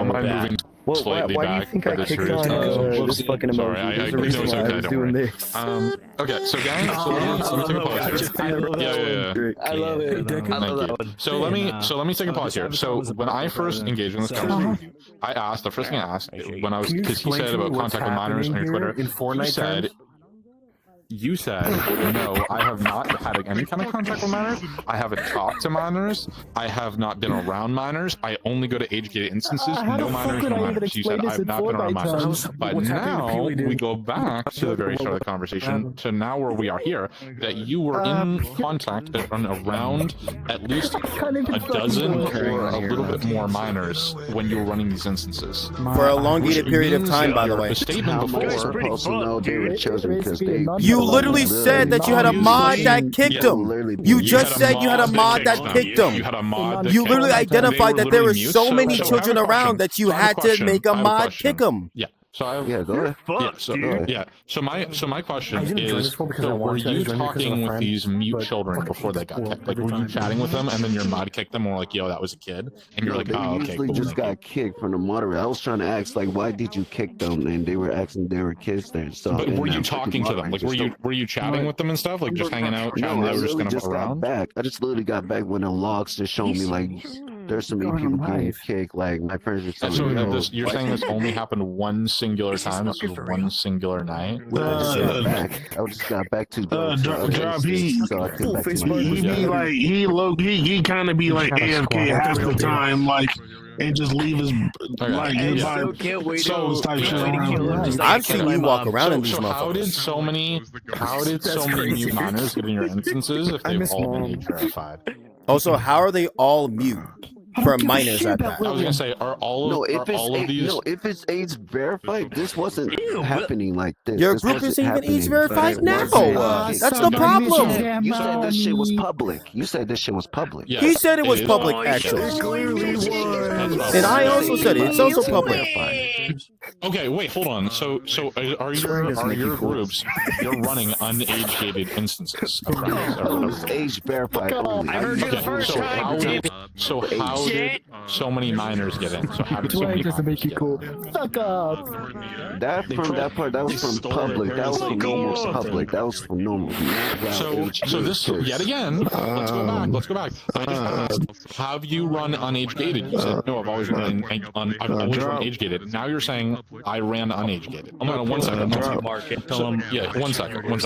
my moving slightly why do you back. think I kicked on? Just fucking emoji. There's a reason why I was doing this. Okay, so gang, let me take a pause here. Yeah. I love it. Thank you. So let me take a pause here. So when I first engaged in this conversation, the first thing I asked when I was, because he said about contact with minors on your Twitter, you said, no, I have not had any kind of contact with minors. I haven't talked to minors. I have not been around minors. I only go to age-gated instances. No minors. You said I have not been around minors. But now we go back to the very start of the conversation to now where we are here, that you were in contact around at least a dozen or a little bit more minors when you were running these instances. For a elongated period of time, by the way. The statement before. You literally said that you had a mod that kicked him. You just said you had a mod that kicked him. You literally identified that there were so many children around that you had to make a mod kick him. Yeah. So I have, Yeah, go ahead. yeah, so, yeah. So my question is, so were you talking with these mute children before they got kicked? Like, were you chatting with them and then your mod kicked them and were like, yo, that was a kid? And you're like, they oh, okay, usually cool, just thank you. got kicked from the moderator. I was trying to ask, like, why did you kick them? And they were asking, there were kids there. So, But were you talking to them? Like, were you chatting with them and stuff? Like, just hanging out, chatting? No, They I were just literally kind of just got around? back. I just literally got back when the logs just showed me, like, there's so many people getting kicked. Like, my friends were And telling me, you're saying this only happened one singular time? This was one singular night? I just got back to Drop, he kind of be like AFK half the time, like, and just leave his like I've seen you walk around in these so how did so many mute minors get in your instances if they've all been age verified? Also, how are they all mute for minors at that? I was gonna say, are all of these? No, if it's age verified, this wasn't happening like this. Your this group wasn't isn't even age happening. verified now. That's the problem. You said this shit was public. You said this shit was public. Yes, He said it was public, actually. And I also said it. It's also public. Okay, wait, hold on. So are your groups? You're running unage-gated instances of friends or whatever. Age verified only. I heard you the first time. So how did so many minors get in? So how did so many minors get in? Fuck up. That was from public. That was from normal public. That was from normal. So this yet again. Let's go back. I just asked, have you run unage-gated? You said no. I've always run age-gated. Now you're saying I ran unage-gated. Oh no, 1 second. Yeah, 1 second. 1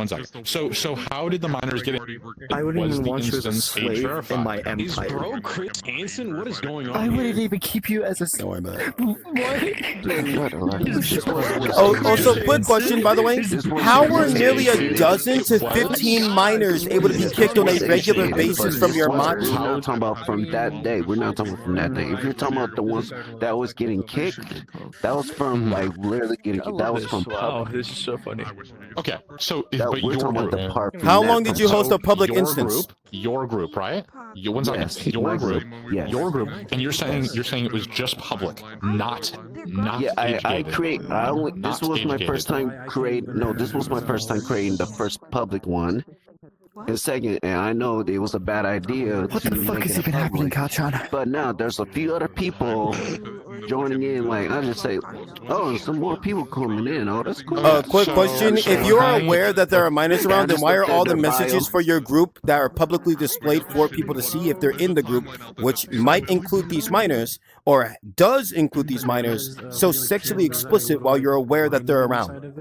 second. So how did the minors get in? I wouldn't even want you as a instance age slave verified? in my empire. Is bro Chris Hansen? What is going on? I wouldn't even keep you as a Don't worry about What? Also, quick question, by the way. How were nearly a dozen to 15 minors able to be kicked on a regular basis from your mod? We're not talking about from that day. We're not talking about from that day. If you're talking about the ones that was getting kicked, that was from like literally getting kicked. That was from public. This is so funny. Okay, so We're talking about the part. from How that long did you host a public your instance? Your group, right? Your group, and you're saying it was just public, not Yeah, I create. This was my first time creating. No, this was my first time creating the first public one. And second, and I know it was a bad idea. What the fuck is even happening, Kachan? But now there's a few other people joining in. Like I just say, oh, some more people coming in. Oh, that's cool. Quick question: if you are aware that there are minors around, then why are all the messages for your group that are publicly displayed for people to see if they're in the group, which might include these minors or does include these minors, so sexually explicit while you're aware that they're around?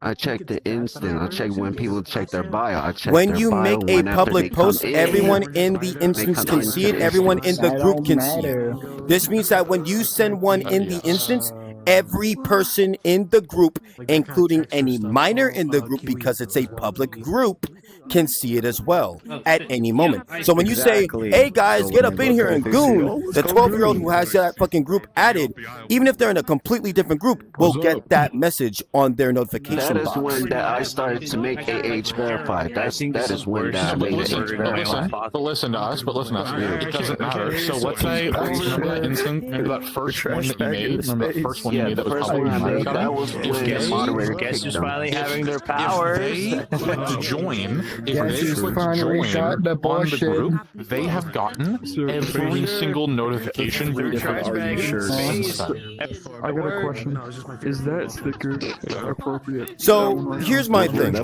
I check the instant. I check when people check their bio. I check When their you bio make a whenever public they come post, in. everyone in the instance can see it. Everyone in the group can see it. This means that when you send one in the instance, every person in the group, including any minor in the group, because it's a public group, can see it as well at any moment. So when you say, hey guys, get up in here and goon, the 12-year-old who has that fucking group added, even if they're in a completely different group, will get that message on their notification That box. is when that I started to make age verified. That is when that I made age verified. But listen to us. It doesn't matter. So let's say remember that first one that you made. Remember that first one you made that was public. That was when the moderator Guess who's kicked them. finally having their powers? If they click to join on the group, they have gotten every single notification. I got a question. Is that sticker appropriate? So here's my thing. Your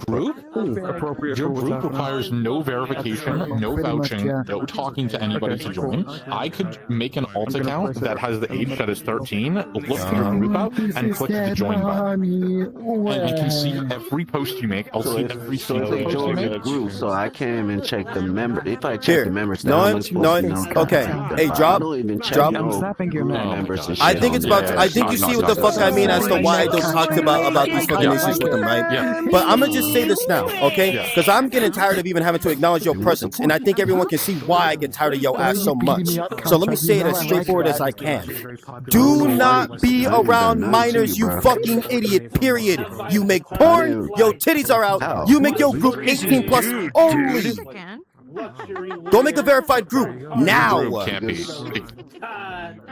group requires no verification, no vouching, no talking to anybody to join. I could make an alt account that has the age that is 13, look to your group out, and click the join button. And I can see every post you make. I'll see every single They post you joined the make. group, so I can't even check the member. If I check Here, the members, no, then I'm supposed to know. okay. Hey, I drop, don't even check drop. members and shit. I think it's about. I think you see what the fuck I mean as to why I don't talk about these fucking issues with them, right? Yeah. But I'm gonna just say this now, okay? Because I'm getting tired of even having to acknowledge your presence, and I think everyone can see why I get tired of your ass so much. So let me say it as straightforward as I can. Do not be around minors, you fucking idiot. Period. You make porn, your titties are out. You make your group 18 plus only. Don't make a verified group now. Can't be.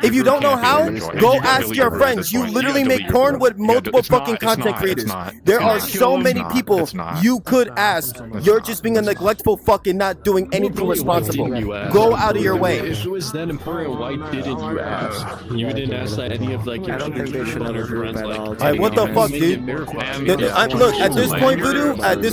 If you don't know how, enjoy. go You gotta ask delete your your group at friends. this You point. literally gotta make delete your porn group. with multiple It's not, fucking it's not, content it's creators. not, There it's are not. so It's many not, people it's not. you could ask. You're just being a neglectful fucking not doing anything responsible. Go out of your way. If it was that important, why didn't you ask? You didn't ask that any of like your I don't think they should have a group at all. Alright, what the fuck, dude? Look, at this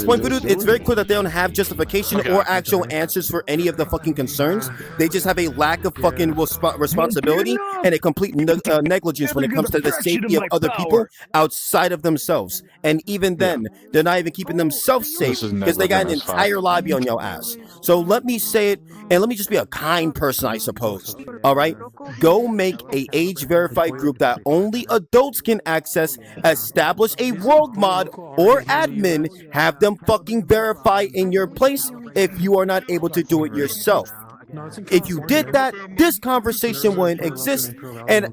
point, Voodoo, it's very clear that they don't have justification or actual answers for any of the fucking concerns. They just have a lack of fucking responsibility and a complete negligence when it comes to the safety of other people outside of themselves. And even then, they're not even keeping themselves safe because they got an entire lobby on your ass. So let me say it, and let me just be a kind person, I suppose. All right? Go make a age-verified group that only adults can access, establish a world mod or admin, have them fucking verify in your place if you are not able to do it yourself. If you did that, this conversation wouldn't exist, and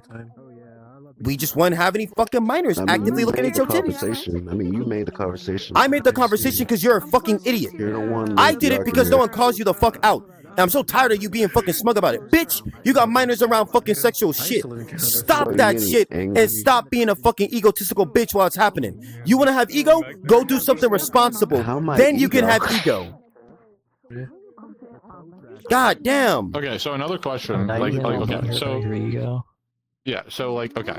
we just wouldn't have any fucking minors actively looking at your titties. I mean, you made the conversation. I made the conversation because you're a fucking idiot. You're the one. I did it because no one calls you the fuck out. And I'm so tired of you being fucking smug about it. Bitch, you got minors around fucking sexual shit. Stop that shit and stop being a fucking egotistical bitch while it's happening. You want to have ego? Go do something responsible. Then you can have ego. God damn. Okay, so another question. Okay, so yeah, so okay.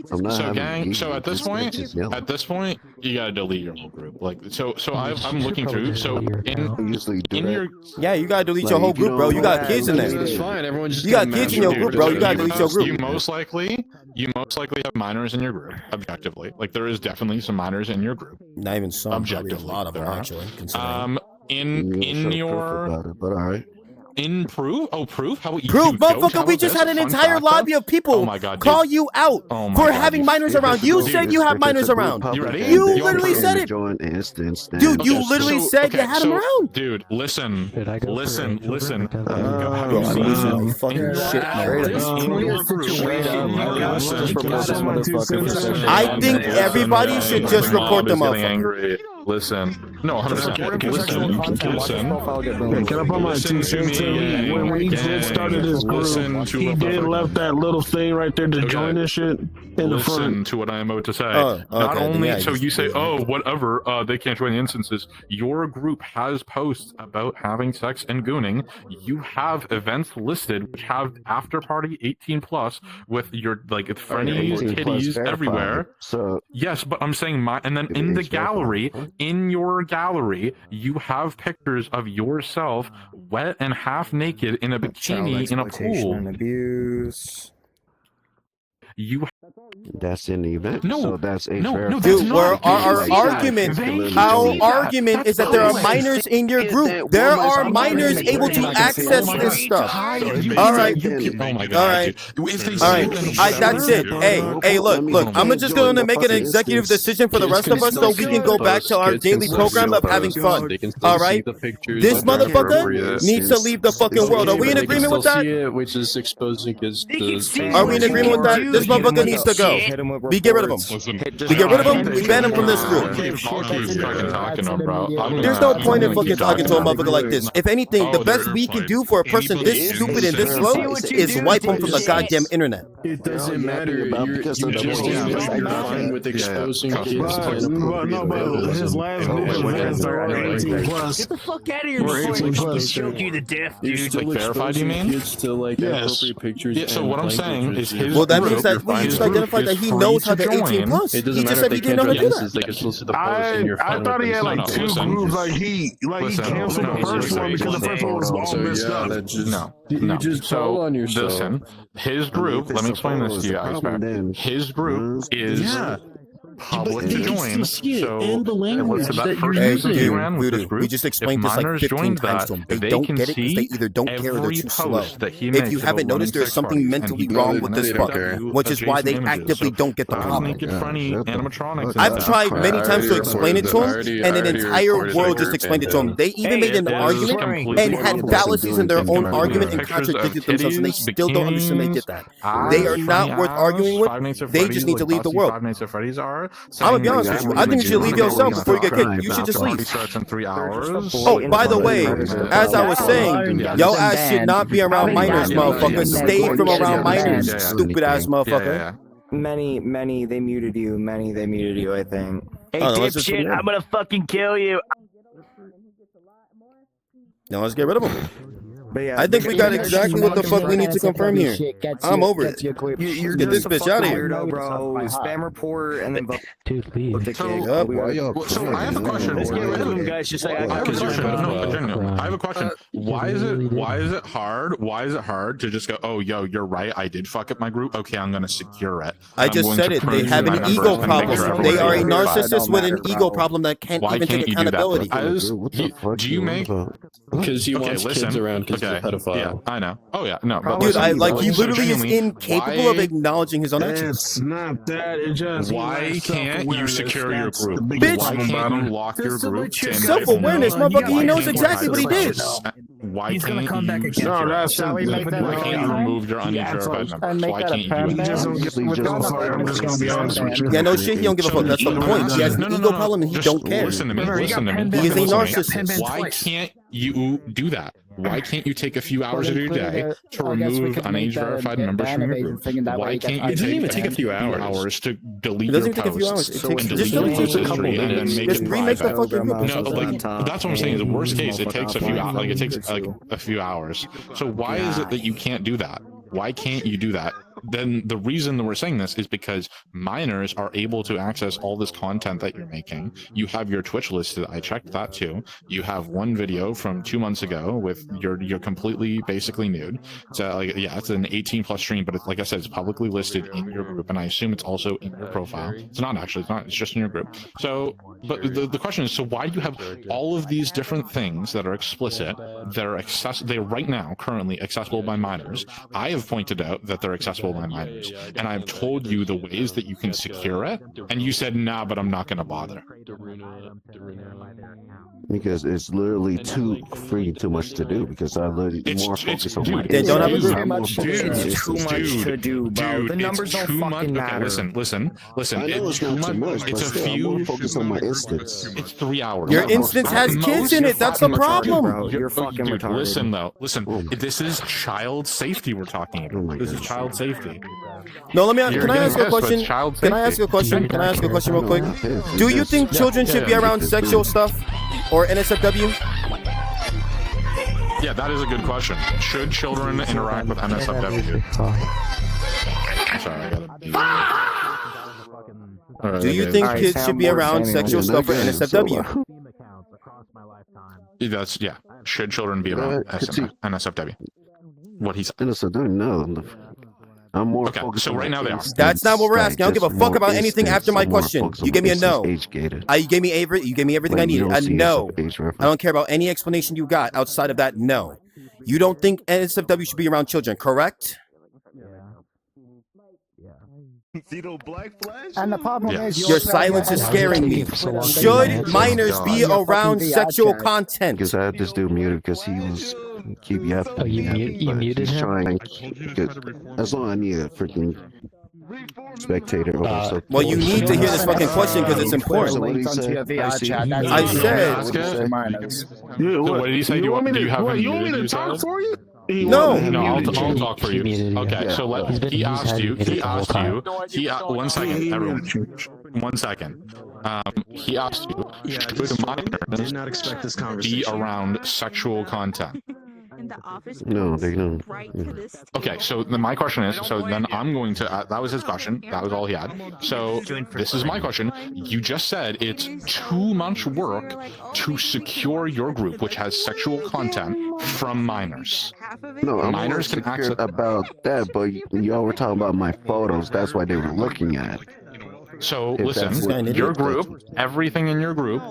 So gang, so at this point, you gotta delete your whole group. I'm looking through. So in your you gotta delete your whole group, bro. You got kids in there. It's fine. Everyone just you got kids in your group, bro. You gotta delete your group. You most likely have minors in your group. Objectively, there is definitely some minors in your group. Not even some. Objectively, a lot of them actually. In your. But all right. In proof? Oh, proof? How about you? Proof, motherfucker, we just had an entire lobby of people call you out for having minors around. You said you have minors around. You ready? You literally said it. Dude, you literally said you had them around. Dude, listen. I think everybody should just report them up. Listen. No, 100%. Listen. Can I put my 2 cents in? When he first started his group, he did left that little thing right there to join this shit in the front. Listen to what I am about to say. Not only, so you say, oh, whatever, they can't join the instances. Your group has posts about having sex and gooning. You have events listed which have after party 18 plus with your friendly titties everywhere. So yes, but I'm saying and then in the gallery, in your gallery, you have pictures of yourself wet and half naked in a bikini in a pool. And abuse. You. That's in the event. No, so that's age dude. Our argument is that there are minors in your group. There are minors able to access this stuff. All right. That's it. Hey, look. I'm just going to make an executive decision for the rest of us so we can go back to our daily program of having fun. All right. This motherfucker needs to leave the fucking world. Are we in agreement with that? Which is exposing his. Are we in agreement with that? This motherfucker needs to go. We get rid of him. We get rid of him. We ban him from this group. There's no point in fucking talking to a motherfucker like this. If anything, the best we can do for a person this stupid and this slow is wipe him from the goddamn internet. It doesn't matter. You're just fine with exposing kids to his last group are 18 plus. Get the fuck out of here before I choke you to death, dude. Verified, you mean? Kids to appropriate pictures. Yeah, so what I'm saying is his. Well, that means that we just identified that he knows how to 18 plus. He just said he didn't know how to do that. I thought he had 2 groups. He canceled the first one because the first one was all messed up. No. You just tell on yourself. Listen, his group. Let me explain this to you guys. His group is public to join. So what's that first person you ran with this group? We just explained this like 15 times to them. They don't get it because they either don't care or they're too slow. If you haven't noticed, there's something mentally wrong with this fucker, which is why they actively don't get the problem. I've tried many times to explain it to him, and an entire world just explained it to him. They even made an argument and had fallacies in their own argument and contradicted themselves, and they still don't understand they did that. They are not worth arguing with. They just need to leave the world. are. I'm gonna be honest with you. I think you should leave yourself before you get kicked. You should just leave. Starts in 3 hours. Oh, by the way, as I was saying, your ass should not be around minors, motherfucker. Stay from around minors, stupid ass motherfucker. Many, they muted you. I think. Hey, dipshit, I'm gonna fucking kill you. Now let's get rid of him. I think we got exactly what the fuck we need to confirm here. I'm over it. You're Get this bitch out of here. Weirdo, bro. Spam report and then vote. Dude, leave. So I have a question. Let's get rid of him, guys. Just like I have a question. No, I have a question. Why is it hard? Why is it hard to just go, oh, yo, you're right. I did fuck up my group. Okay, I'm gonna secure it. I just said it. They have an ego problem. They are a narcissist with an ego problem that can't even take accountability. Do you make? Because he wants kids around because he's a pedophile. Yeah, I know. Oh yeah, no. But dude, he literally is incapable of acknowledging his own actions. It's not that. It just. Why can't you secure your group? Bitch, why can't you lock your group? Self-awareness, motherfucker. He knows exactly what he did. Why can't you? No, that's why can't you remove your unverified members? Why can't you do it? I'm just gonna be honest with you. Yeah, no shit. He don't give a fuck. That's the point. He has an ego problem and he don't care. Listen to me. He is a narcissist. Why can't you do that? Why can't you take a few hours of your day to remove unage verified members from your group? Why can't you even take a few hours to delete your posts? It doesn't take a few hours. It takes just a couple minutes. Just remake the fucking group. No, like that's what I'm saying. Is the worst case, it takes a few hours. Like it takes a few hours. So why is it that you can't do that? Why can't you do that? Then the reason that we're saying this is because minors are able to access all this content that you're making. You have your Twitch listed. I checked that too. You have one video from 2 months ago with you're completely basically nude. So like, yeah, it's an 18+ stream, but it's, like I said, it's publicly listed in your group, and I assume it's also in your profile. It's not actually. It's not. It's just in your group. So, but the question is, so why do you have all of these different things that are explicit, that are they're right now currently accessible by minors? I have pointed out that they're accessible by minors, and I've told you the ways that you can secure it, and you said, nah, but I'm not going to bother. Because it's literally too much to do, because I literally more focused on my They don't have a group. It's too much to do, bro. The numbers don't fucking matter. Okay, listen. I know it's not too much, it's but a few. I'm more focused on my instance. It's 3 hours. Your instance has kids in it. That's the problem. You're fucking retarded. Listen, though. Listen. This is child safety we're talking about. This is child safety. No, let me. Can I ask you a question? Can I ask you a question? Can I ask you a question real quick? Do you think children should be around sexual stuff or NSFW? Yeah, that is a good question. Should children interact with NSFW? I'm sorry, I gotta. Do you think kids should be around sexual stuff or NSFW? That's yeah. Should children be around NSFW? What he's NSFW? No. I'm more focused. So right now they are. That's not what we're asking. I don't give a fuck about anything after my question. You gave me a no. You gave me everything I needed. A no. I don't care about any explanation you got outside of that. No. You don't think NSFW should be around children, correct? And the problem is your silence is scaring me. Should minors be around sexual content? Because I had this dude muted because he was keep yapping. Oh, you muted him? Trying, as long as I need a freaking spectator. Well, you need to hear this fucking question because it's important. I said. So what did he say? Do you want me to talk for you? No, I'll talk for you. Okay, so he asked you. One second, everyone. 1 second. He asked you, should minors be around sexual content? No, they don't. Okay, so then my question is, so then I'm going to, that was his question, that was all he had. So this is my question. You just said it's too much work to secure your group, which has sexual content, from minors. No, I'm minors can access about that, but y'all were talking about my photos. That's why they were looking at it. So listen, your group, everything in your group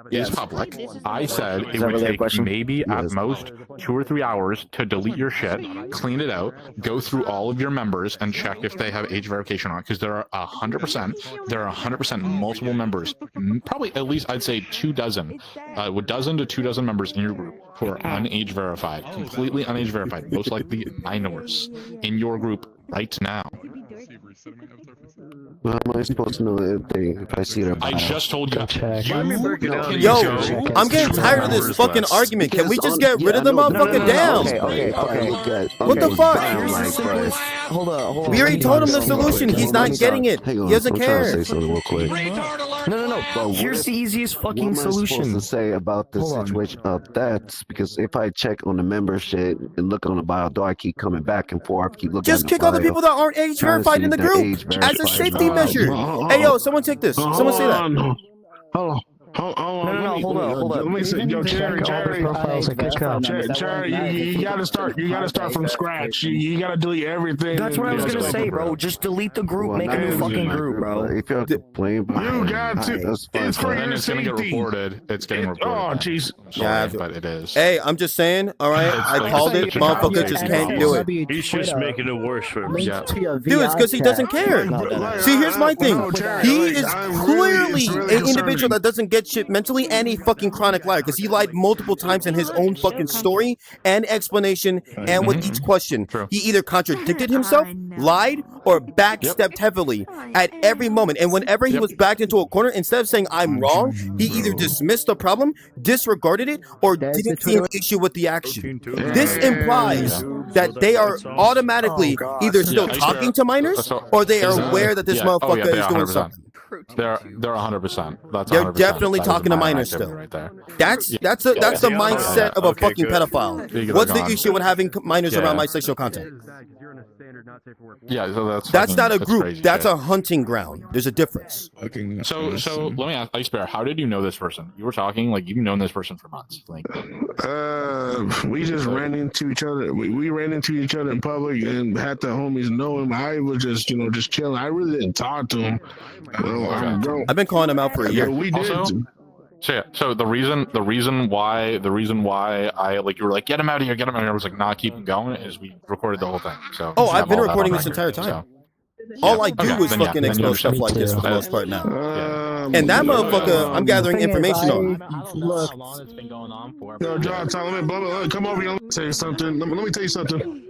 is public. I said it would take maybe at most 2 or 3 hours to delete your shit, clean it out, go through all of your members and check if they have age verification on it. Because there are 100% multiple members, probably at least I'd say 24, a dozen to 24 members in your group who are unage verified, completely unage verified, most likely minors in your group right now. How am I supposed to know if I see their bio? I just told you. Yo, I'm getting tired of this fucking argument. Can we just get rid of the motherfucker down? What the fuck? Hold on. We already told him the solution. He's not getting it. Hang on, He doesn't I'm trying to care. say something real quick. No. Here's the easiest fucking What am I supposed solution. to say about the situation of that? Because if I check on the membership and look on the bio, do I keep coming back and forth? Keep looking. Just kick all the people that aren't age verified in the group as a safety measure. Hey, yo, someone take this. Someone say that. Hold on. No, hold on. Let me see. Yo, Jerry, you gotta start from scratch. You gotta delete everything. That's what I was gonna say, bro. Just delete the group, make a new fucking group, bro. If you're playing, You got to. It's for And your it's gonna get safety. reported. It's getting reported. Oh, jeez. Yeah, but it is. Hey, I'm just saying, all right? I called it. Motherfucker just can't do it. He's just making it worse for himself. Dude, it's because he doesn't care. See, here's my thing. He is clearly an individual that doesn't get shit mentally and a fucking chronic liar because he lied multiple times in his own fucking story and explanation and with each question. He either contradicted himself, lied, or backstepped heavily at every moment. And whenever he was backed into a corner, instead of saying I'm wrong, he either dismissed the problem, disregarded it, or didn't see an issue with the action. This implies that they are automatically either still talking to minors or they are aware that this motherfucker is doing something. They're 100%. That's They're 100%. definitely That is talking to minor minors activity still. right there. That's the mindset of a fucking pedophile. What's the gone. issue with having minors Yeah. around my sexual content? Yeah, so That's fucking- not a that's group. crazy That's shit. a hunting ground. There's a difference. So let me ask Ice Bear, how did you know this person? You were talking like you've known this person for months. Like, We just ran into each other. We ran into each other in public and had the homies know him. I was just chilling. I really didn't talk to him. I've been calling him out for a year. We did. Also, so the reason why I like you were like get him out of here, I was like nah, keep him going is we recorded the whole thing. So Oh, we I've have been all that recording on this record, entire time. so. All I do Okay, is then yeah, fucking then you expose stuff understand. like this for the Me most part now. And And that motherfucker, I'm gathering information on. Yo, John, come over here. Let me tell you something. Let me tell you something.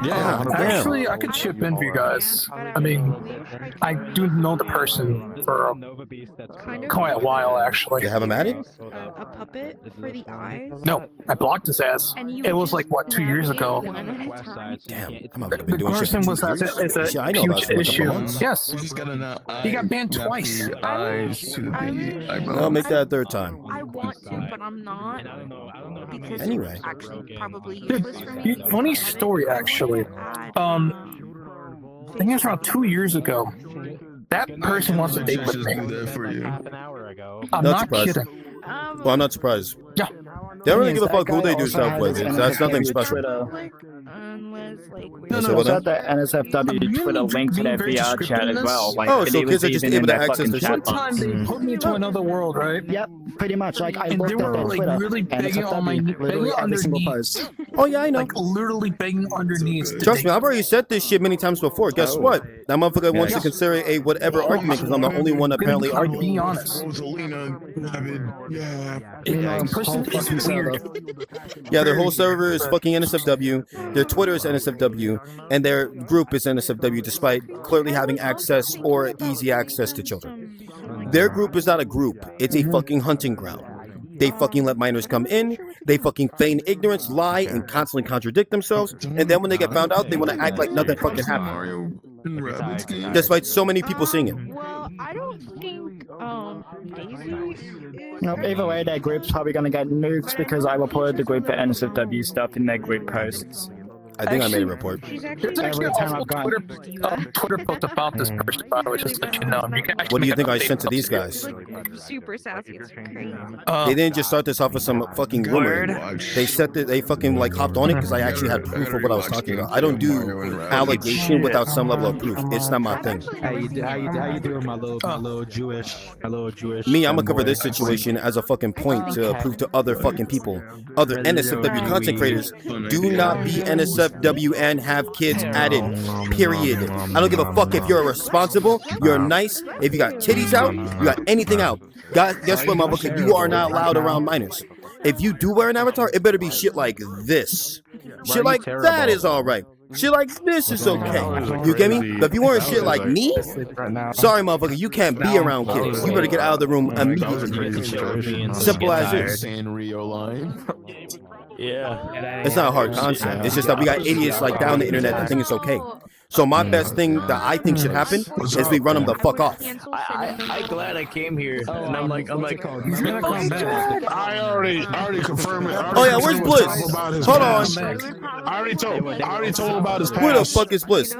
Yeah, Actually, I could chip in for you guys. I mean, I do know the person for quite a while, actually. You have him added? A puppet for the eyes. No, I blocked his ass. It was like, what, 2 years ago? Damn, I'm The person was at it's a I know about huge it for like a issue. couple months. Yes. He got banned twice. I'll make that a third time. I want to, but I'm not. Because Anyway. it's actually probably useless for me. Funny story, actually. I think it's around 2 years ago. That person wants to date with me. I'm not surprised. kidding. Well, I'm not surprised. Yeah. They don't really give a fuck who they do stuff with. That's nothing special. Unless, like, No, so It's at the NSFW Twitter link to their VR chat as well. Like, Oh, it so was kids are just even able in to their access fucking the chat shit? One time they put me to another world, right? Yep, pretty much. Like, I And looked they at were their like Twitter, really and begging on my NSFW, literally begging every single underneath. post. Oh, yeah, I know. Like literally begging underneath. to Trust me, date. I've already said this shit many times before. Guess what? That motherfucker wants to consider a whatever argument because I'm the only one apparently arguing. Be honest. Person is weird. Yeah, their whole server is fucking NSFW, their Twitter is NSFW, and their group is NSFW despite clearly having access or easy access to children. Their group is not a group, it's a fucking hunting ground. They fucking let minors come in, they fucking feign ignorance, lie, and constantly contradict themselves, and then when they get found out, they want to act like nothing fucking happened. Despite so many people seeing it. well, I don't think Daisy is. Either way, their group's probably gonna get nuked because I reported the group for NSFW stuff in their group posts. I think I made a report. She's actually. There's actually Every time also I've gone- Twitter post about this person, but I would just let you know. You can actually What do you make think an I update sent to post these here. guys? Like, super sassy. It's crazy. They didn't just start this off with some fucking rumor. They said that they fucking like hopped on it because I actually had proof of what I was talking about. I don't do allegation without some level of proof. It's not my thing. How you doing, my little Jewish? Me, I'm gonna cover this situation as a fucking point to prove to other fucking people, other NSFW content creators, do not be NSFW and have kids added, period. I don't give a fuck if you're responsible, you're nice, if you got titties out, you got anything out. Guess what, motherfucker? You are not allowed around minors. If you do wear an avatar, it better be shit like this. Shit like that is alright. Shit like this is okay. You get me? But if you want shit like me, sorry, motherfucker, you can't be around kids. You better get out of the room immediately. Simple as this. Yeah. It's not a hard concept. It's just that we got idiots like down the internet that think it's okay. So my best thing that I think should happen is we run them the fuck off. I glad I came here, and I'm like, He's gonna come back. I already confirmed it. Oh yeah, where's Bliss? Hold on. I already told him about his past. Where the fuck is Bliss?